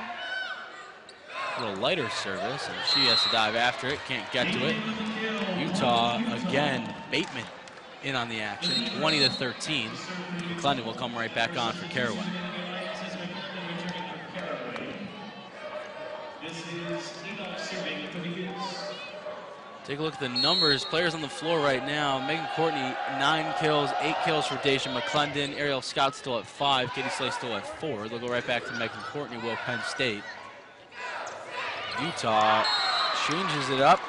A little lighter service, and she has to dive after it, can't get to it. Utah, again, Bateman in on the action, 20-13. McClendon will come right back on for Caraway. Take a look at the numbers. Players on the floor right now. Megan Courtney, 9 kills, 8 kills for Deja McClendon. Ariel Scott still at 5. Katie Slay still at 4. They'll go right back to Megan Courtney, will Penn State. Utah changes it up.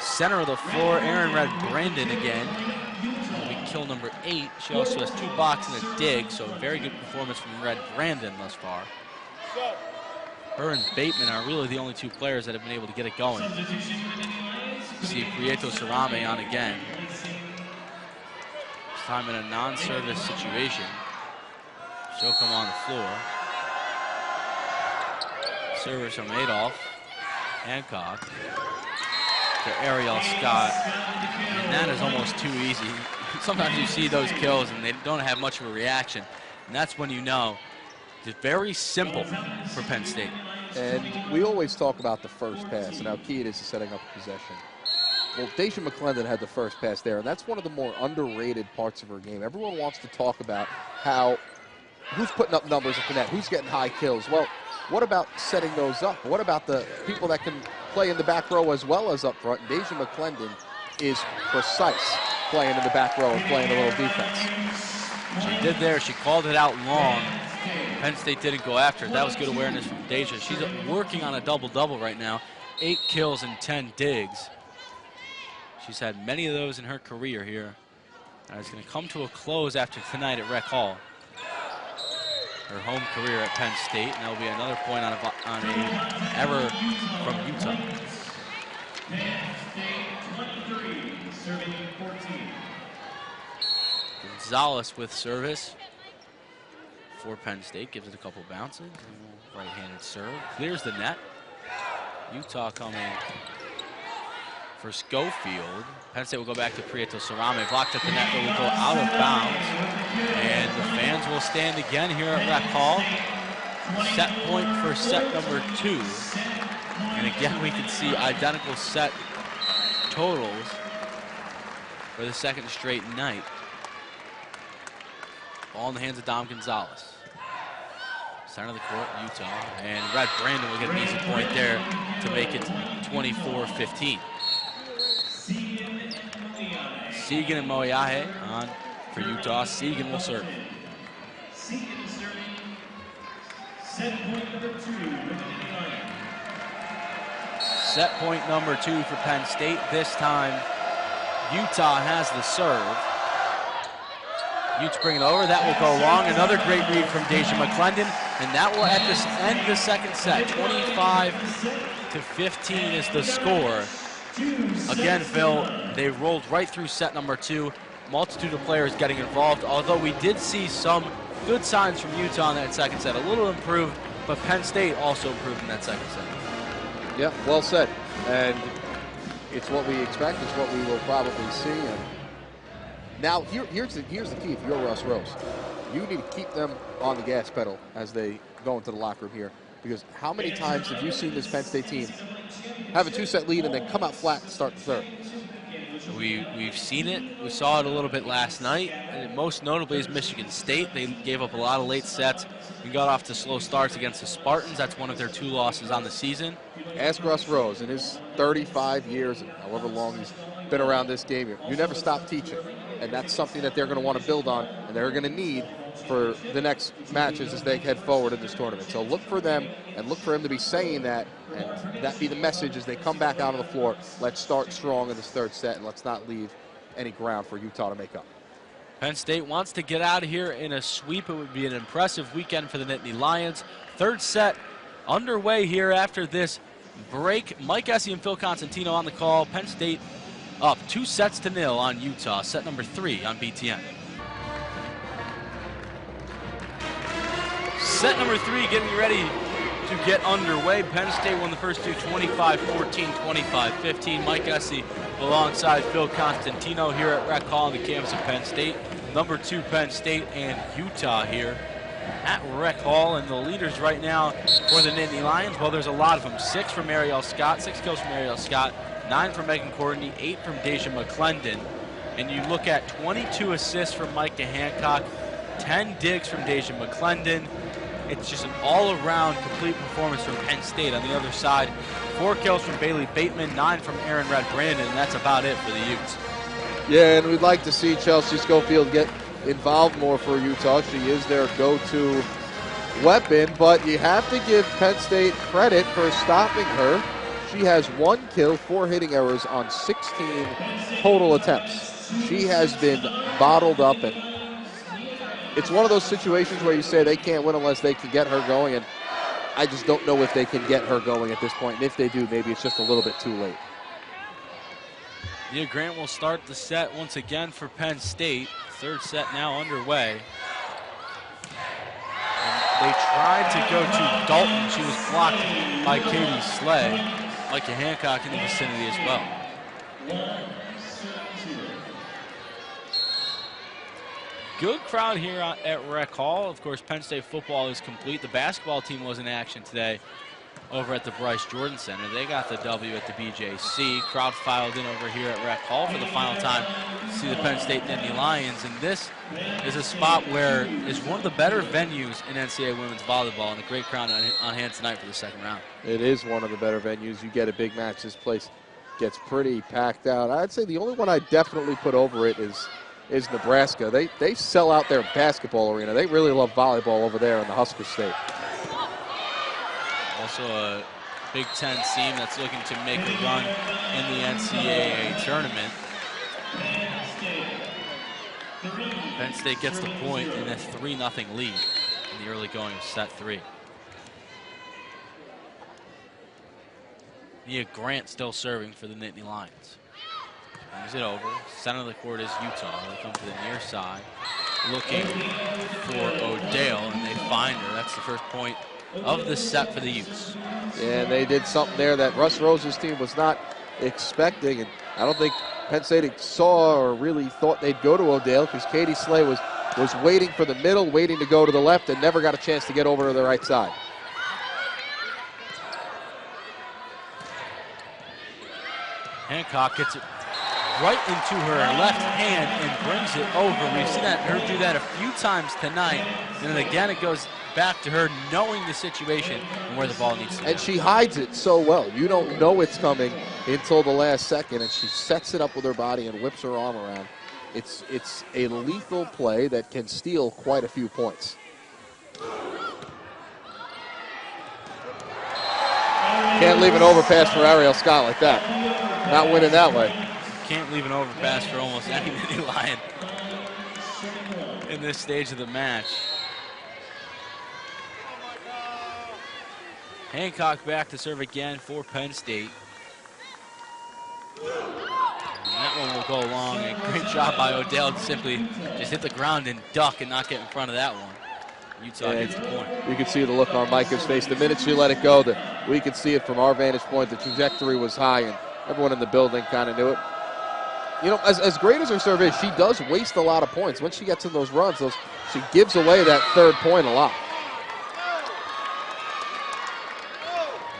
Center of the floor, Aaron Red Brandon again. That'll be kill number 8. She also has 2 blocks and a dig, so a very good performance from Red Brandon thus far. Her and Bateman are really the only 2 players that have been able to get it going. See Prieto Sarame on again. This time in a non-service situation. She'll come on the floor. Service from Adolph. Hancock to Ariel Scott, and that is almost too easy. Sometimes you see those kills and they don't have much of a reaction, and that's when you know it's very simple for Penn State. And we always talk about the first pass and how key it is to setting up a possession. Well, Deja McClendon had the first pass there, and that's one of the more underrated parts of her game. Everyone wants to talk about who's putting up numbers at the net, who's getting high kills. Well, what about setting those up? What about the people that can play in the back row as well as up front? Deja McClendon is precise playing in the back row and playing a little defense. She did there. She called it out long. Penn State didn't go after it. That was good awareness from Deja. She's working on a double-double right now. 8 kills and 10 digs. She's had many of those in her career here. And it's going to come to a close after tonight at Rec Hall. Her home career at Penn State, and that will be another point on a error from Utah. Gonzalez with service for Penn State, gives it a couple bounces. Right-handed serve, clears the net. Utah coming for Schofield. Penn State will go back to Prieto Cerame. Blocked at the net, but will go out of bounds. And the fans will stand again here at Rec Hall. Set point for set number 2. And again, we can see identical set totals for the second straight night. Ball in the hands of Dom Gonzalez. Center of the court, Utah. And Red Brandon will get an easy point there to make it 24-15. Segan and Moyahe on for Utah. Segan will serve. Set point number 2 for Penn State. This time, Utah has the serve. Utes bring it over. That will go long. Another great read from Deja McClendon, and that will end the second set. 25-15 is the score. Again, Phil, they rolled right through set number 2. Multitude of players getting involved, although we did see some good signs from Utah in that second set. A little improved, but Penn State also improved in that second set. Yeah, well said. And it's what we expect. It's what we will probably see. And now, here's the key. If you're Russ Rose, you need to keep them on the gas pedal as they go into the locker room here. Because how many times have you seen this Penn State team have a 2-set lead and then come out flat to start the third? We've seen it. We saw it a little bit last night. And most notably is Michigan State. They gave up a lot of late sets and got off to slow starts against the Spartans. That's one of their 2 losses on the season. Ask Russ Rose in his 35 years, and however long he's been around this game, you never stop teaching. And that's something that they're going to want to build on, and they're going to need for the next matches as they head forward in this tournament. So look for them and look for him to be saying that, and that be the message as they come back out on the floor. Let's start strong in this third set, and let's not leave any ground for Utah to make up. Penn State wants to get out of here in a sweep. It would be an impressive weekend for the Nittany Lions. Third set underway here after this break. Mike Essie and Phil Constantino on the call. Penn State up 2-0 on Utah. Set number 3 on BTN. Set number 3 getting ready to get underway. Penn State won the first 2, 25-14, 25-15. Mike Essie alongside Phil Constantino here at Rec Hall on the campus of Penn State. Number 2 Penn State and Utah here at Rec Hall. And the leaders right now for the Nittany Lions, well, there's a lot of them. 6 from Ariel Scott, 6 kills from Ariel Scott, 9 from Megan Courtney, 8 from Deja McClendon. And you look at 22 assists from Micah Hancock, 10 digs from Deja McClendon. It's just an all-around complete performance from Penn State. On the other side, 4 kills from Bailey Bateman, 9 from Aaron Red Brandon, and that's about it for the Utes. Yeah, and we'd like to see Chelsea Schofield get involved more for Utah. She is their go-to weapon, but you have to give Penn State credit for stopping her. She has 1 kill, 4 hitting errors on 16 total attempts. She has been bottled up, and it's one of those situations where you say they can't win unless they can get her going, and I just don't know if they can get her going at this point. And if they do, maybe it's just a little bit too late. Nia Grant will start the set once again for Penn State. Third set now underway. And they tried to go to Dalton. She was blocked by Katie Slay. Micah Hancock in the vicinity as well. Good crowd here at Rec Hall. Of course, Penn State football is complete. The basketball team was in action today over at the Bryce Jordan Center. They got the W at the BJC. Crowd filed in over here at Rec Hall for the final time to see the Penn State Nittany Lions. And this is a spot where it's one of the better venues in NCAA women's volleyball, and a great crowd on hand tonight for the second round. It is one of the better venues. You get a big match, this place gets pretty packed out. I'd say the only one I definitely put over it is Nebraska. They sell out their basketball arena. They really love volleyball over there in the Husker State. Also a Big Ten team that's looking to make a run in the NCAA tournament. Penn State gets the point in a 3-0 lead in the early going of set 3. Nia Grant still serving for the Nittany Lions. Brings it over. Center of the court is Utah. They come to the near side, looking for O'Dale, and they find her. That's the first point of the set for the Utes. Yeah, and they did something there that Russ Rose's team was not expecting, and I don't think Penn State saw or really thought they'd go to O'Dale, because Katie Slay was waiting for the middle, waiting to go to the left, and never got a chance to get over to the right side. Hancock gets it right into her left hand and brings it over. We've seen her do that a few times tonight, and then again it goes back to her knowing the situation and where the ball needs to go. And she hides it so well. You don't know it's coming until the last second, and she sets it up with her body and whips her arm around. It's a lethal play that can steal quite a few points. Can't leave an overpass for Ariel Scott like that. Not winning that way. Can't leave an overpass for almost any Nittany Lion in this stage of the match. Hancock back to serve again for Penn State. And that one will go long. A great job by O'Dell to simply just hit the ground and duck and not get in front of that one. Utah gets the point. You can see the look on Micah's face. The minute she let it go, we could see it from our vantage point. The trajectory was high, and everyone in the building kind of knew it. You know, as great as her serve is, she does waste a lot of points. Once she gets in those runs, she gives away that third point a lot.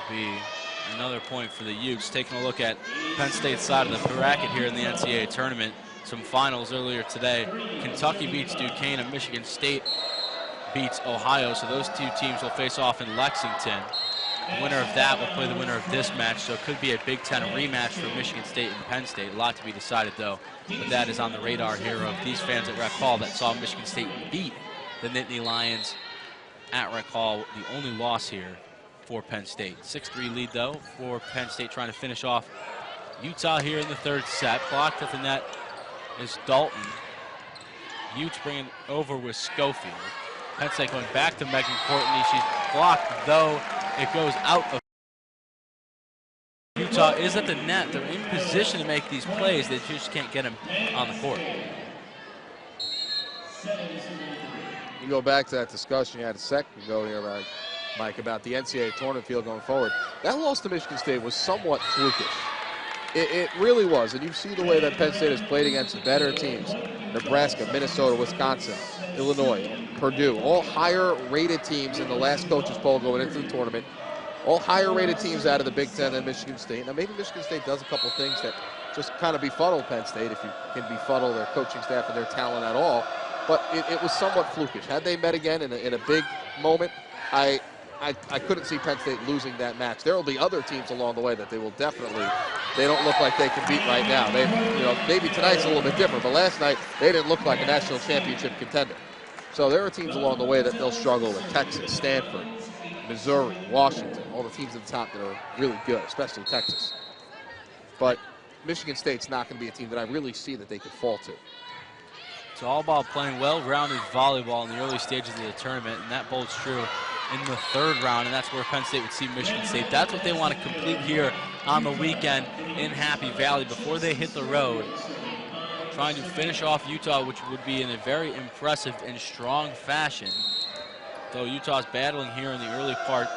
Be another point for the Utes. Taking a look at Penn State's side of the bracket here in the NCAA tournament. Some finals earlier today. Kentucky beats Duquesne and Michigan State beats Ohio. So those two teams will face off in Lexington. The winner of that will play the winner of this match. So it could be a Big Ten rematch for Michigan State and Penn State. A lot to be decided though. But that is on the radar here of these fans at Rec Hall that saw Michigan State beat the Nittany Lions at Rec Hall. The only loss here for Penn State. 6-3 lead though for Penn State, trying to finish off Utah here in the third set. Blocked at the net is Dalton. Utes bringing over with Schofield. Penn State going back to Megan Courtney. She's blocked though. It goes out of. Utah is at the net. They're in position to make these plays. They just can't get them on the court. You go back to that discussion you had a second ago here, Mike, about the NCAA tournament field going forward. That loss to Michigan State was somewhat flukish. It really was, and you see the way that Penn State has played against better teams. Nebraska, Minnesota, Wisconsin, Illinois, Purdue, all higher-rated teams in the last coaches poll going into the tournament. All higher-rated teams out of the Big Ten than Michigan State. Now, maybe Michigan State does a couple things that just kind of befuddle Penn State, if you can befuddle their coaching staff and their talent at all. But it was somewhat flukish. Had they met again in a big moment, I couldn't see Penn State losing that match. There will be other teams along the way that they will definitely. They don't look like they can beat right now. Maybe tonight's a little bit different, but last night they didn't look like a national championship contender. So there are teams along the way that they'll struggle with: Texas, Stanford, Missouri, Washington, all the teams at the top that are really good, especially Texas. But Michigan State's not going to be a team that I really see that they could fall to. It's all about playing well-rounded volleyball in the early stages of the tournament, and that bolds true in the third round, and that's where Penn State would see Michigan State. That's what they want to complete here on the weekend in Happy Valley before they hit the road, trying to finish off Utah, which would be in a very impressive and strong fashion, though Utah's battling here in the early part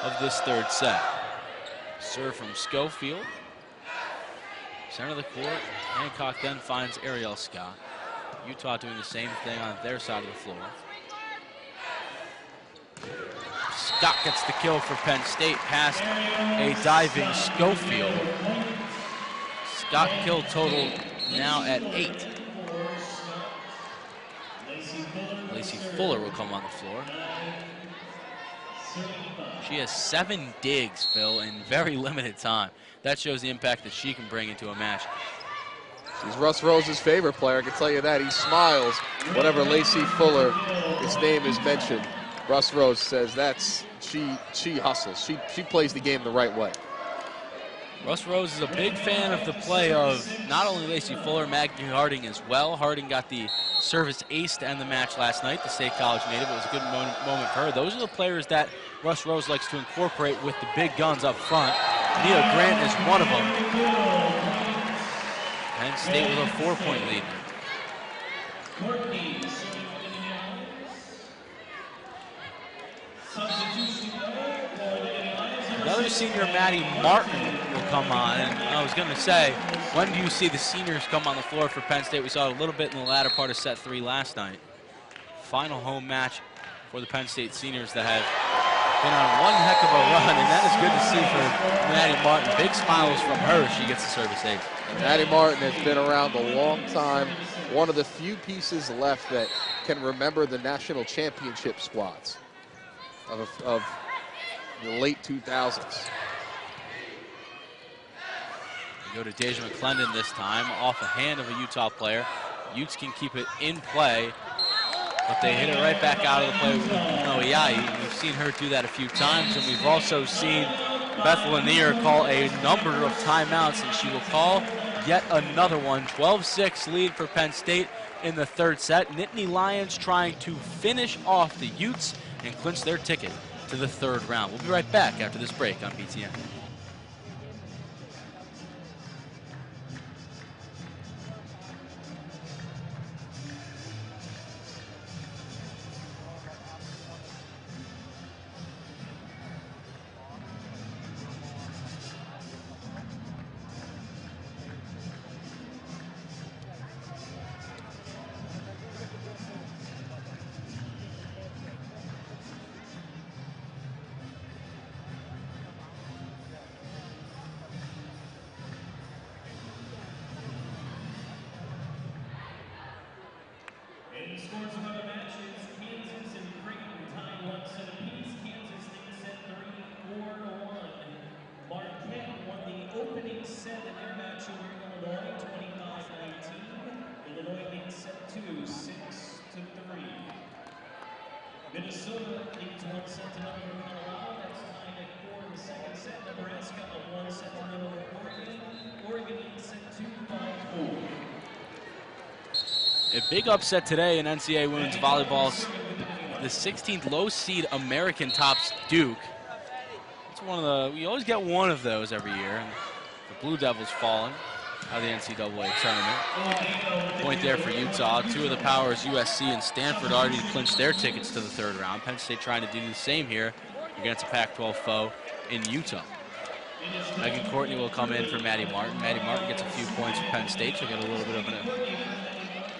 of this third set. Serve from Schofield. Center of the court. Hancock then finds Ariel Scott. Utah doing the same thing on their side of the floor. Scott gets the kill for Penn State past a diving Schofield. Scott kill total now at 8. Lacey Fuller will come on the floor. She has 7 digs, Phil, in very limited time. That shows the impact that she can bring into a match. She's Russ Rose's favorite player, I can tell you that. He smiles whenever Lacey Fuller, his name is mentioned. Russ Rose says she hustles. She plays the game the right way. Russ Rose is a big fan of the play of not only Lacey Fuller, Maggie Harding as well. Harding got the service ace to end the match last night. The State College native. It was a good moment for her. Those are the players that Russ Rose likes to incorporate with the big guns up front. Nia Grant is one of them. Penn State with a 4-point lead. Substitution other senior, Maddie Martin, will come on. And I was going to say, when do you see the seniors come on the floor for Penn State? We saw it a little bit in the latter part of set 3 last night. Final home match for the Penn State seniors that have been on one heck of a run, and that is good to see for Maddie Martin. Big smiles from her as she gets the service ace. Maddie Martin has been around a long time. One of the few pieces left that can remember the national championship squads of the late 2000s. We go to Deja McClendon this time, off a hand of a Utah player. Utes can keep it in play, but they hit it right back out of the play with Noyai. We've seen her do that a few times, and we've also seen Beth Lanier call a number of timeouts, and she will call yet another one. 12-6 lead for Penn State in the third set. Nittany Lions trying to finish off the Utes and clinch their ticket to the third round. We'll be right back after this break on BTN. In scores of other matches, Kansas and Creighton tied 1-7 apiece. Kansas leads set 3-4-1. Marquette won the opening set in their match over Illinois, 25-19. Illinois leads set 2, 6-3. Minnesota leads 1 set to none over Colorado. That's tied at 4 in the second set. Nebraska up 1 set to none over Oregon. Oregon leads set 2, 5-4. A big upset today in NCAA women's volleyball. The 16th low seed American tops Duke. It's one of the, we always get one of those every year. And the Blue Devils falling out of the NCAA tournament. Point there for Utah. Two of the powers, USC and Stanford, already clinched their tickets to the third round. Penn State trying to do the same here against a Pac-12 foe in Utah. Megan Courtney will come in for Maddie Martin. Maddie Martin gets a few points for Penn State. She'll get a little bit of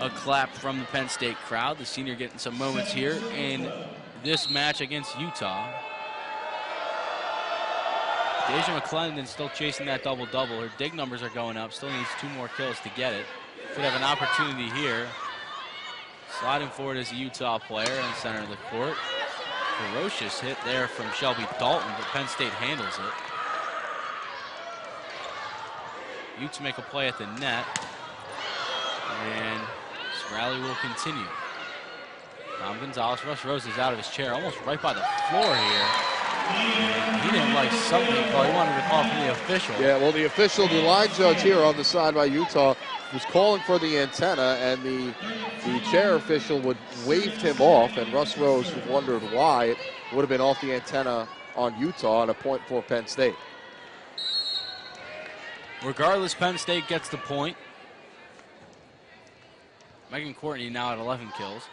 a clap from the Penn State crowd. The senior getting some moments here in this match against Utah. Deja McClendon still chasing that double-double. Her dig numbers are going up. Still needs 2 more kills to get it. Could have an opportunity here. Sliding forward is a Utah player in the center of the court. Ferocious hit there from Shelby Dalton, but Penn State handles it. Utes make a play at the net. And this rally will continue. Tom Gonzalez, Russ Rose is out of his chair, almost right by the floor here. And he didn't like something call. He wanted to call from the official. Yeah, well, the official, the line judge here on the side by Utah, was calling for the antenna, and the chair official waved him off, and Russ Rose wondered why. It would have been off the antenna on Utah and a point for Penn State. Regardless, Penn State gets the point. Megan Courtney now at 11 kills,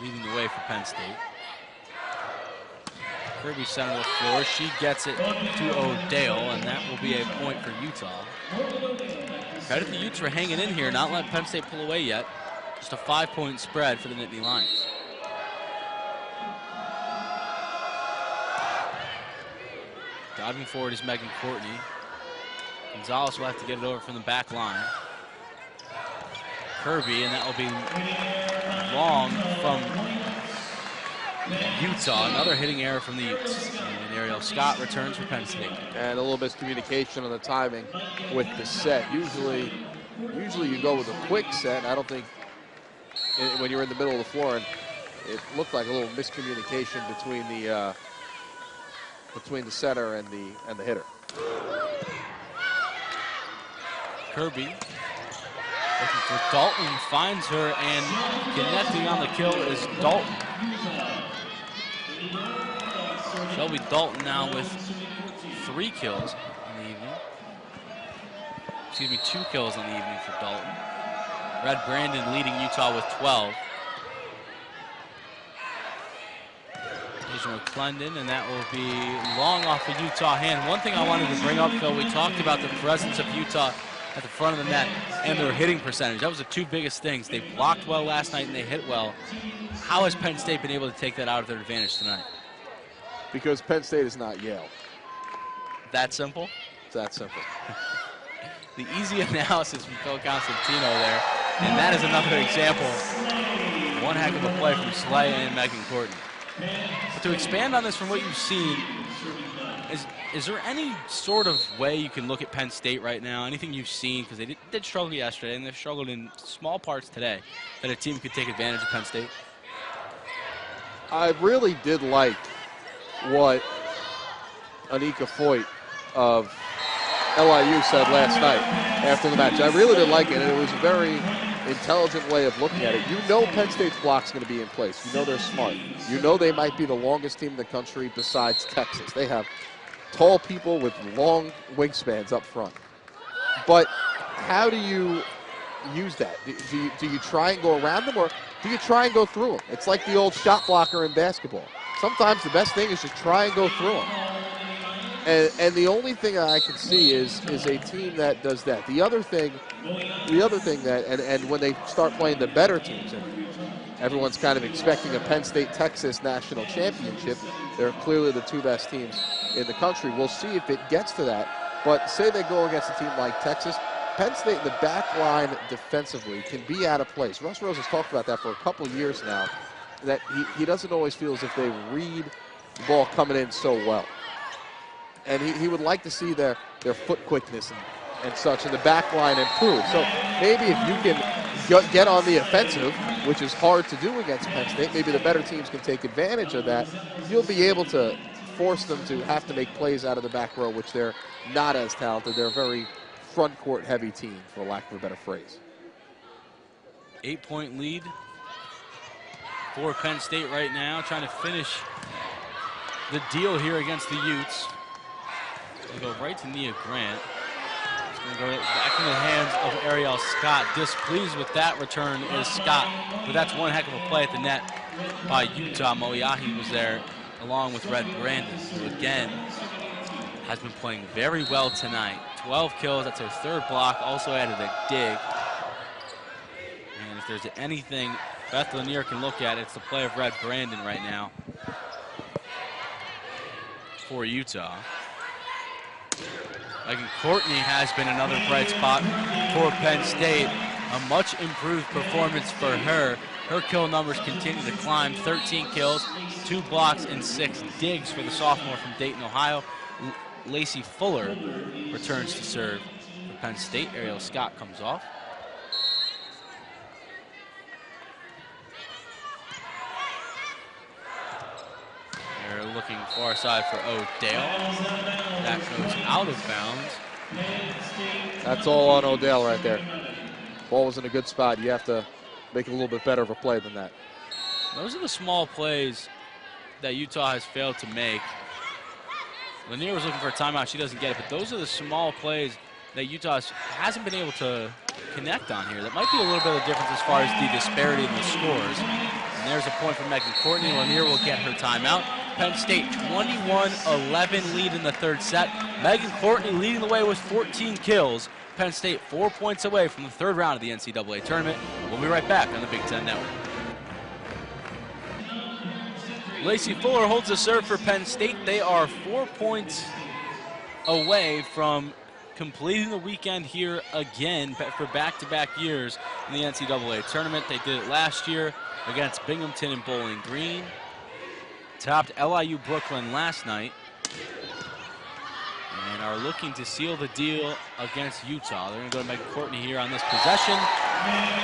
leading the way for Penn State. Kirby center of the floor. She gets it to O'Dale, and that will be a point for Utah. Credit the Utes for hanging in here, not letting Penn State pull away yet. Just a 5-point spread for the Nittany Lions. Diving forward is Megan Courtney. Gonzalez will have to get it over from the back line. Kirby, and that will be long from Utah. Another hitting error from the Utes. And Ariel Scott returns for Penn State. And a little miscommunication on the timing with the set. Usually you go with a quick set. I don't think when you're in the middle of the floor, and it looked like a little miscommunication between the center and the hitter. Kirby looking for Dalton, finds her, and connecting on the kill is Dalton. Shelby Dalton now with 3 kills in the evening. Excuse me, 2 kills on the evening for Dalton. Red Brandon leading Utah with 12. There's McClendon, and that will be long off a Utah hand. One thing I wanted to bring up, Phil, we talked about the presence of Utah at the front of the net and their hitting percentage. That was the two biggest things. They blocked well last night and they hit well. How has Penn State been able to take that out of their advantage tonight? Because Penn State is not Yale. That simple? It's that simple. The easy analysis from Phil Constantino there, and that is another example. One heck of a play from Slay and Megan Courtney. But to expand on this from what you've seen, is there any sort of way you can look at Penn State right now, anything you've seen, because they did struggle yesterday and they've struggled in small parts today, that a team could take advantage of Penn State? I really did like what Anika Foyt of LIU said last night after the match. I really did like it, and it was a very intelligent way of looking at it. You know Penn State's block's going to be in place. You know they're smart. You know they might be the longest team in the country besides Texas. They have tall people with long wingspans up front. But how do you use that? Do you try and go around them, or do you try and go through them? It's like the old shot blocker in basketball. Sometimes the best thing is just try and go through them. And the only thing I can see is a team that does that. The other thing that, and when they start playing the better teams, and everyone's kind of expecting a Penn State-Texas national championship, they're clearly the two best teams in the country. We'll see if it gets to that. But say they go against a team like Texas, Penn State in the back line defensively can be out of place. Russ Rose has talked about that for a couple of years now, that he doesn't always feel as if they read the ball coming in so well. And he would like to see their foot quickness and such in the back line improve. So maybe if you can get on the offensive, which is hard to do against Penn State, maybe the better teams can take advantage of that. You'll be able to force them to have to make plays out of the back row, which they're not as talented. They're a very front court heavy team, for lack of a better phrase. 8-point lead for Penn State right now, trying to finish the deal here against the Utes. They go right to Nia Grant. It's going to go back in the hands of Ariel Scott. Displeased with that return is Scott, but that's one heck of a play at the net by Utah. Moiahi was there along with Red Brandon, who again has been playing very well tonight. 12 kills, that's her third block, also added a dig. And if there's anything Beth Lanier can look at, it's the play of Red Brandon right now for Utah. Megan Courtney has been another bright spot for Penn State. A much improved performance for her. Her kill numbers continue to climb. 13 kills, 2 blocks, and 6 digs for the sophomore from Dayton, Ohio. Lacey Fuller returns to serve for Penn State. Ariel Scott comes off. They're looking far side for Odell. That goes out of bounds. That's all on Odell right there. Ball was in a good spot. You have to make it a little bit better of a play than that. Those are the small plays that Utah has failed to make. Lanier was looking for a timeout. She doesn't get it, but those are the small plays that Utah hasn't been able to connect on here. That might be a little bit of a difference as far as the disparity in the scores. And there's a point for Megan Courtney. Lanier will get her timeout. Penn State 21-11 lead in the third set. Megan Courtney leading the way with 14 kills. Penn State 4 points away from the third round of the NCAA tournament. We'll be right back on the Big Ten Network. Lacey Fuller holds the serve for Penn State. They are 4 points away from completing the weekend here again for back-to-back years in the NCAA tournament. They did it last year against Binghamton and Bowling Green. Topped LIU Brooklyn last night and are looking to seal the deal against Utah. They're going to go to Megan Courtney here on this possession.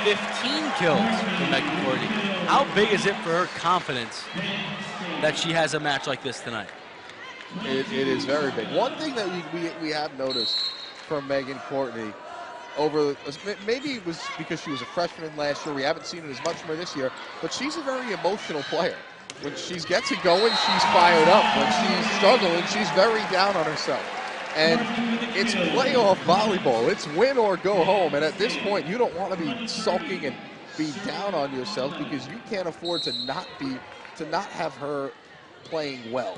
15 kills for Megan Courtney. How big is it for her confidence that she has a match like this tonight? It is very big. One thing that we have noticed from Megan Courtney maybe it was because she was a freshman last year. We haven't seen it as much from her this year, but she's a very emotional player. When she gets it going, she's fired up. When she's struggling, she's very down on herself. And it's playoff volleyball. It's win or go home. And at this point, you don't want to be sulking and be down on yourself, because you can't afford to not have her playing well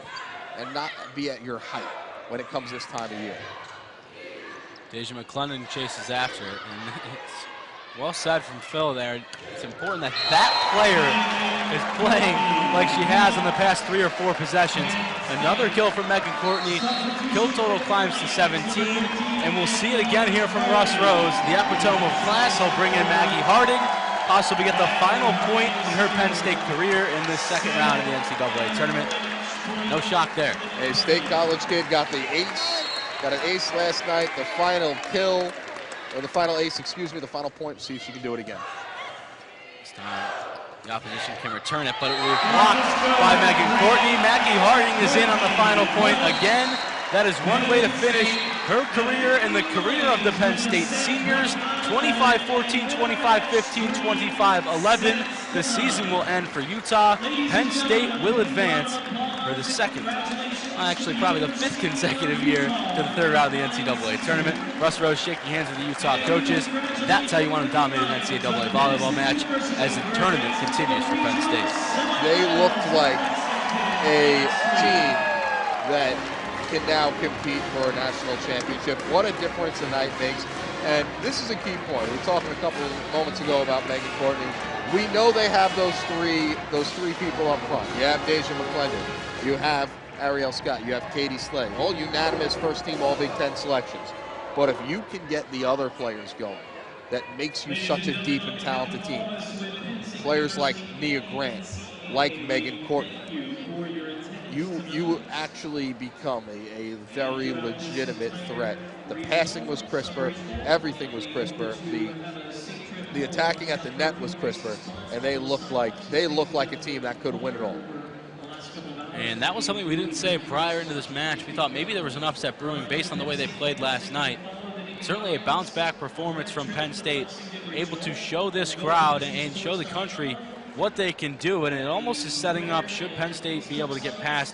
and not be at your height when it comes this time of year. Deja McClendon chases after it, and it's well said from Phil there. It's important that that player is playing like she has in the past 3 or 4 possessions. Another kill from Megan Courtney. Kill total climbs to 17, and we'll see it again here from Russ Rose, the epitome of class. He'll bring in Maggie Harding, possibly get the final point in her Penn State career in this second round of the NCAA tournament. No shock there. A State College kid got the ace, got an ace last night. The final kill, or the final ace, excuse me, the final point. See if she can do it again. This time the opposition can return it, but it will be blocked by Megan Courtney. Maggie Harding is in on the final point again. That is one way to finish her career and the career of the Penn State seniors. 25-14, 25-15, 25-11. The season will end for Utah. Penn State will advance for the second, actually probably the 5th consecutive year to the 3rd round of the NCAA tournament. Russ Rose shaking hands with the Utah coaches. That's how you want to dominate an NCAA volleyball match as the tournament continues for Penn State. They looked like a team that can now compete for a national championship. What a difference a night makes. And this is a key point. We were talking a couple of moments ago about Megan Courtney. We know they have those three people up front. You have Deja McClendon. You have Ariel Scott. You have Katie Slay. All unanimous first-team All-Big Ten selections. But if you can get the other players going, that makes you such a deep and talented team. Players like Nia Grant, like Megan Courtney. You actually become a very legitimate threat. The passing was crisper, everything was crisper. The attacking at the net was crisper, and they look like a team that could win it all. And that was something we didn't say prior into this match. We thought maybe there was an upset brewing based on the way they played last night. Certainly a bounce-back performance from Penn State, able to show this crowd and show the country what they can do, and it almost is setting up, should Penn State be able to get past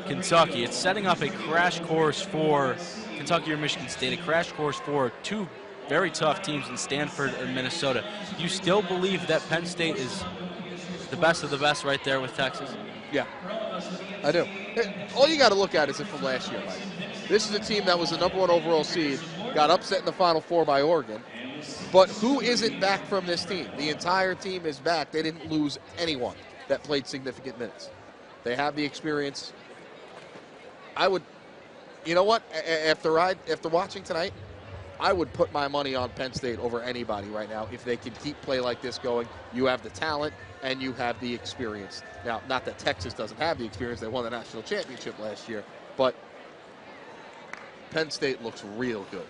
Kentucky, it's setting up a crash course for Kentucky or Michigan State, a crash course for 2 very tough teams in Stanford and Minnesota. Do you still believe that Penn State is the best of the best right there with Texas? Yeah, I do. All you got to look at is it from last year, Mike. This is a team that was the #1 overall seed, got upset in the Final Four by Oregon. But who isn't back from this team? The entire team is back. They didn't lose anyone that played significant minutes. They have the experience. I would, you know what? After watching tonight, I would put my money on Penn State over anybody right now. If they can keep play like this going, you have the talent and you have the experience. Now, not that Texas doesn't have the experience. They won the national championship last year. But Penn State looks real good.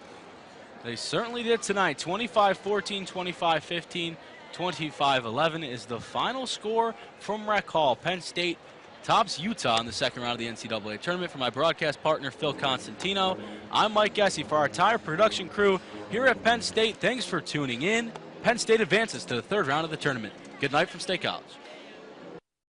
They certainly did tonight. 25-14, 25-15, 25-11 is the final score from Rec Hall. Penn State tops Utah in the second round of the NCAA tournament. For my broadcast partner, Phil Constantino, I'm Mike Gessie. For our entire production crew here at Penn State, thanks for tuning in. Penn State advances to the 3rd round of the tournament. Good night from State College.